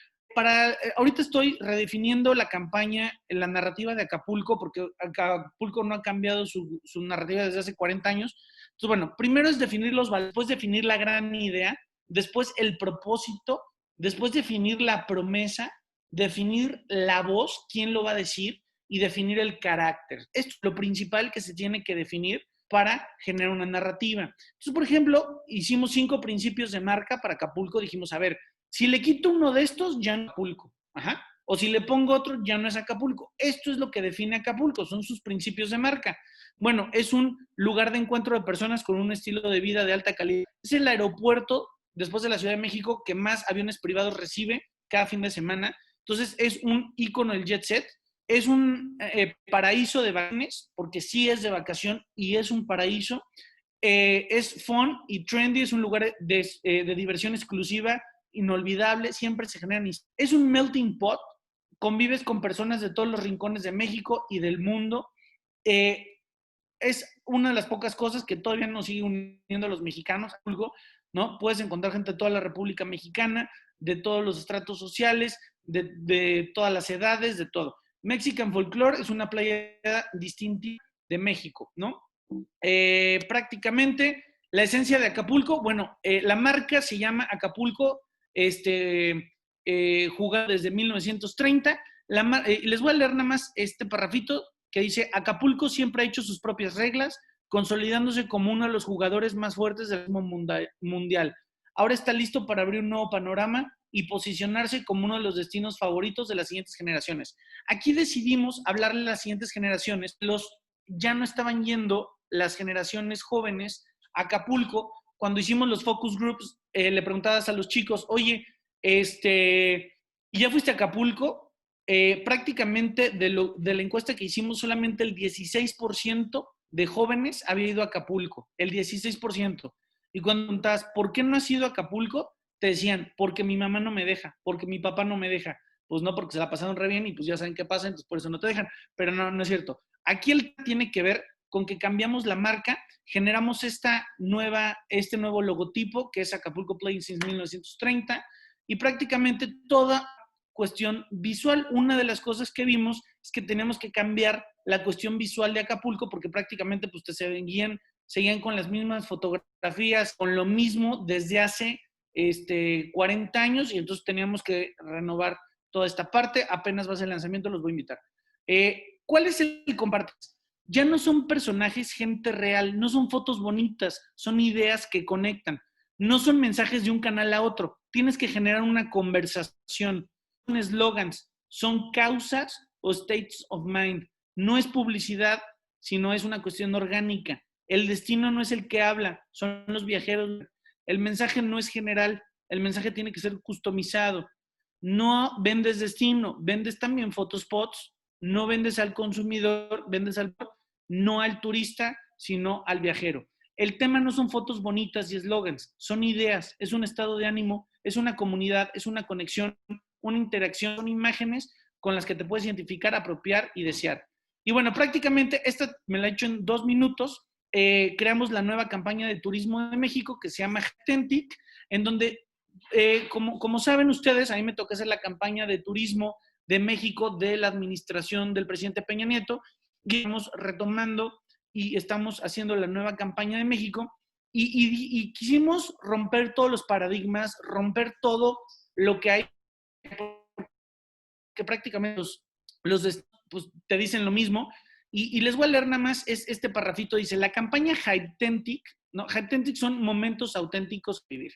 Ahorita estoy redefiniendo la campaña, la narrativa de Acapulco, porque Acapulco no ha cambiado su narrativa desde hace 40 años. Entonces, bueno, primero es definir los valores, después definir la gran idea, después el propósito, después definir la promesa, definir la voz, quién lo va a decir, y definir el carácter. Esto es lo principal que se tiene que definir para generar una narrativa. Entonces, por ejemplo, hicimos 5 principios de marca para Acapulco. Dijimos, a ver, si le quito uno de estos, ya no es Acapulco. Ajá. O si le pongo otro, ya no es Acapulco. Esto es lo que define Acapulco, son sus principios de marca. Bueno, es un lugar de encuentro de personas con un estilo de vida de alta calidad. Es el aeropuerto, después de la Ciudad de México, que más aviones privados recibe cada fin de semana. Entonces, es un ícono del jet set. Es un paraíso de vacaciones, porque sí es de vacación y es un paraíso. Es fun y trendy, es un lugar de diversión exclusiva, inolvidable, siempre se generan. Es un melting pot, convives con personas de todos los rincones de México y del mundo. Es una de las pocas cosas que todavía nos sigue uniendo a los mexicanos, ¿no? Puedes encontrar gente de toda la República Mexicana. de todos los estratos sociales, de todas las edades, de todo. Mexican Folklore es una playa distintiva de México, ¿no? Prácticamente la esencia de Acapulco, bueno, la marca se llama Acapulco, jugada desde 1930. Les voy a leer nada más este parrafito que dice: Acapulco siempre ha hecho sus propias reglas, consolidándose como uno de los jugadores más fuertes del mundial. Ahora está listo para abrir un nuevo panorama y posicionarse como uno de los destinos favoritos de las siguientes generaciones. Aquí decidimos hablarle a las siguientes generaciones. Ya no estaban yendo las generaciones jóvenes a Acapulco. Cuando hicimos los focus groups, le preguntabas a los chicos, oye, ¿ya fuiste a Acapulco? Prácticamente de la encuesta que hicimos, solamente el 16% de jóvenes había ido a Acapulco, el 16%. Y cuando preguntabas, ¿por qué no has ido a Acapulco? Te decían, porque mi mamá no me deja, porque mi papá no me deja. Pues no, porque se la pasaron re bien y pues ya saben qué pasa, entonces por eso no te dejan. Pero no, no es cierto. Aquí el tiene que ver con que cambiamos la marca, generamos este nuevo logotipo que es Acapulco Play since 1930 y prácticamente toda cuestión visual. Una de las cosas que vimos es que tenemos que cambiar la cuestión visual de Acapulco porque prácticamente pues, seguían con las mismas fotografías, con lo mismo desde hace 40 años y entonces teníamos que renovar toda esta parte. Apenas va a ser el lanzamiento, los voy a invitar. ¿Cuál es el compartir? Ya no son personajes, gente real, no son fotos bonitas, son ideas que conectan. No son mensajes de un canal a otro. Tienes que generar una conversación. Son eslogans, son causas o states of mind. No es publicidad, sino es una cuestión orgánica. El destino no es el que habla, son los viajeros. El mensaje no es general, el mensaje tiene que ser customizado. No vendes destino, vendes también photospots, no vendes al consumidor, no al turista, sino al viajero. El tema no son fotos bonitas y eslogans, son ideas, es un estado de ánimo, es una comunidad, es una conexión, una interacción, son imágenes con las que te puedes identificar, apropiar y desear. Y bueno, prácticamente esta me la he hecho en 2 minutos. Creamos la nueva campaña de turismo de México que se llama Authentic, en donde, como saben ustedes, a mí me toca hacer la campaña de turismo de México de la administración del presidente Peña Nieto, y estamos retomando y estamos haciendo la nueva campaña de México y quisimos romper todos los paradigmas, romper todo lo que hay, que prácticamente pues, te dicen lo mismo. Y les voy a leer nada más este parrafito. Dice, la campaña Hyptentic, ¿no? Hyptentic son momentos auténticos de vivir.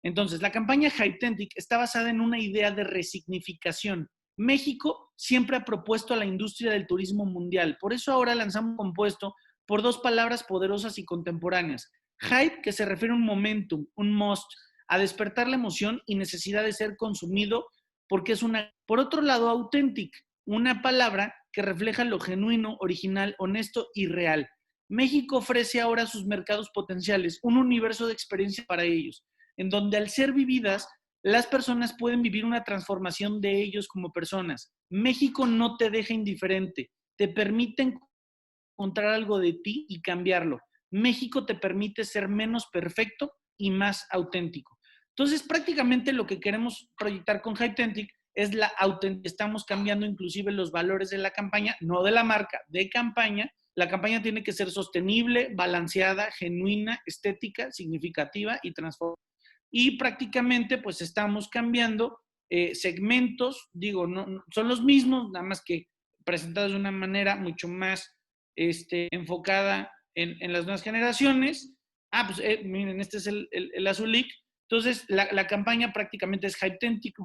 Entonces, la campaña Hyptentic está basada en una idea de resignificación. México siempre ha propuesto a la industria del turismo mundial. Por eso ahora lanzamos un compuesto por 2 palabras poderosas y contemporáneas. Hype, que se refiere a un momentum, un must, a despertar la emoción y necesidad de ser consumido porque es una... Por otro lado, authentic, una palabra que refleja lo genuino, original, honesto y real. México ofrece ahora a sus mercados potenciales un universo de experiencias para ellos, en donde al ser vividas, las personas pueden vivir una transformación de ellos como personas. México no te deja indiferente, te permite encontrar algo de ti y cambiarlo. México te permite ser menos perfecto y más auténtico. Entonces, prácticamente lo que queremos proyectar con Hyptentic es la auténtica. Estamos cambiando inclusive los valores de la campaña, no de la marca, de campaña. La campaña tiene que ser sostenible, balanceada, genuina, estética, significativa y transformadora. Y prácticamente pues estamos cambiando segmentos, digo, no, son los mismos, nada más que presentados de una manera mucho más enfocada en las nuevas generaciones. Pues miren, este es el azulic. Entonces, la campaña prácticamente es Hyptentic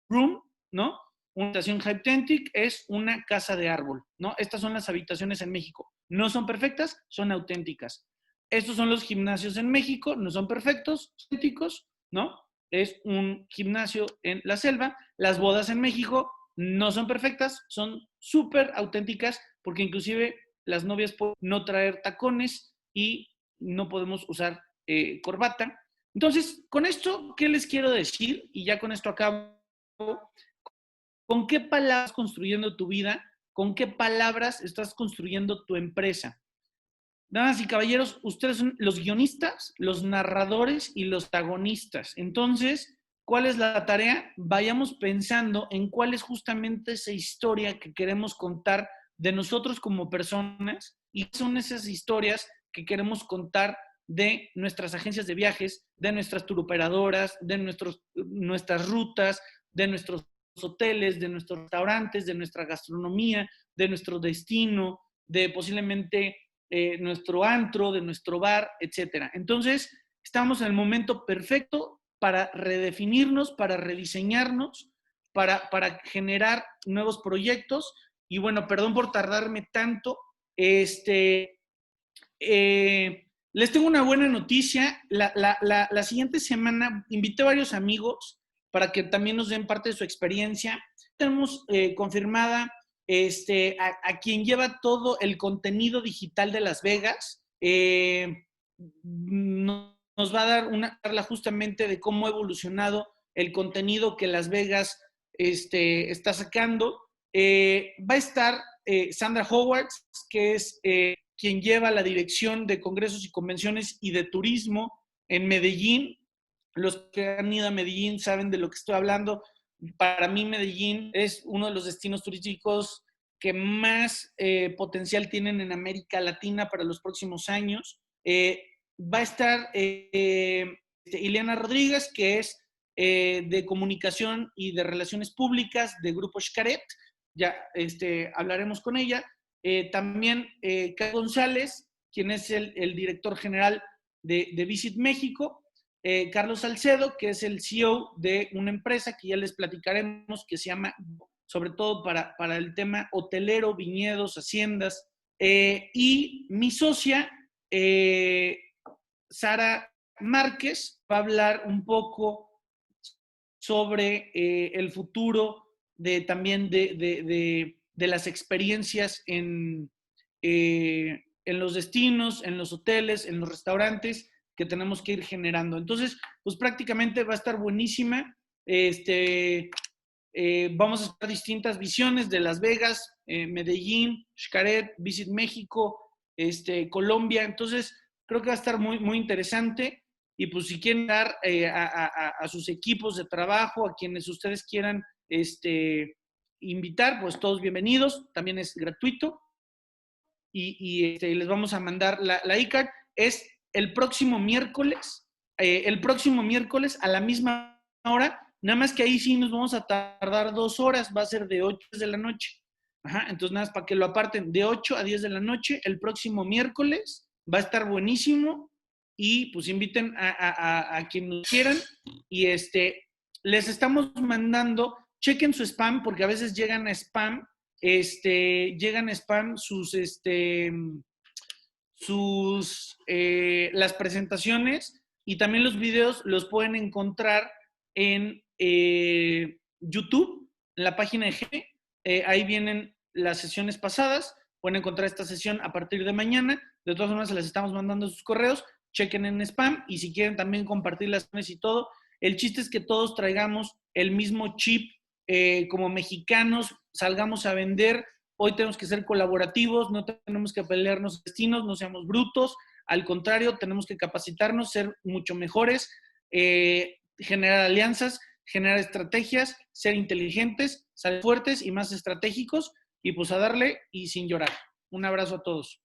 Room, ¿no? Una habitación Hyptentic es una casa de árbol, ¿no? Estas son las habitaciones en México. No son perfectas, son auténticas. Estos son los gimnasios en México, no son perfectos, auténticos, ¿no? Es un gimnasio en la selva. Las bodas en México no son perfectas, son súper auténticas, porque inclusive las novias pueden no traer tacones y no podemos usar corbata. Entonces, con esto, ¿qué les quiero decir? Y ya con esto acabo. ¿Con qué palabras estás construyendo tu vida? ¿Con qué palabras estás construyendo tu empresa? Damas y caballeros, ustedes son los guionistas, los narradores y los protagonistas. Entonces, ¿Cuál es la tarea? Vayamos pensando en cuál es justamente esa historia que queremos contar de nosotros como personas y son esas historias que queremos contar de nuestras agencias de viajes, de nuestras turoperadoras, de nuestras rutas, de nuestros hoteles, de nuestros restaurantes, de nuestra gastronomía, de nuestro destino, de posiblemente nuestro antro, de nuestro bar, etcétera. Entonces, estamos en el momento perfecto para redefinirnos, para rediseñarnos, para generar nuevos proyectos. Y bueno, perdón por tardarme tanto. Les tengo una buena noticia. La siguiente semana invité a varios amigos para que también nos den parte de su experiencia. Tenemos confirmada a quien lleva todo el contenido digital de Las Vegas. Nos va a dar una charla justamente de cómo ha evolucionado el contenido que Las Vegas está sacando. Va a estar Sandra Howard, que es quien lleva la dirección de congresos y convenciones y de turismo en Medellín. Los que han ido a Medellín saben de lo que estoy hablando. Para mí Medellín es uno de los destinos turísticos que más potencial tienen en América Latina para los próximos años. Va a estar Ileana Rodríguez, que es de comunicación y de relaciones públicas de Grupo Xcaret. Ya hablaremos con ella. También Carlos González, quien es el director general de Visit México. Carlos Salcedo, que es el CEO de una empresa que ya les platicaremos, que se llama, sobre todo para el tema hotelero, viñedos, haciendas. Y mi socia, Sara Márquez, va a hablar un poco sobre el futuro también de las experiencias en los destinos, en los hoteles, en los restaurantes que tenemos que ir generando. Entonces, pues prácticamente va a estar buenísima. Vamos a estar distintas visiones de Las Vegas, Medellín, Xcaret, Visit México, Colombia. Entonces, creo que va a estar muy, muy interesante. Y pues si quieren dar a sus equipos de trabajo, a quienes ustedes quieran invitar, pues todos bienvenidos. También es gratuito. Y les vamos a mandar la e-card. Es el próximo miércoles a la misma hora. Nada más que ahí sí nos vamos a tardar 2 horas, va a ser de 8 de la noche. Ajá, entonces nada más para que lo aparten, de 8 a 10 de la noche, el próximo miércoles, va a estar buenísimo y pues inviten a quien nos quieran y les estamos mandando, chequen su spam porque a veces llegan a spam, las presentaciones y también los videos los pueden encontrar en YouTube, en la página de G. Ahí vienen las sesiones pasadas. Pueden encontrar esta sesión a partir de mañana. De todas formas, se las estamos mandando a sus correos. Chequen en spam y si quieren también compartir las sesiones y todo. El chiste es que todos traigamos el mismo chip como mexicanos, salgamos a vender. Hoy tenemos que ser colaborativos, no tenemos que pelearnos destinos, no seamos brutos. Al contrario, tenemos que capacitarnos, ser mucho mejores, generar alianzas, generar estrategias, ser inteligentes, ser fuertes y más estratégicos y pues a darle y sin llorar. Un abrazo a todos.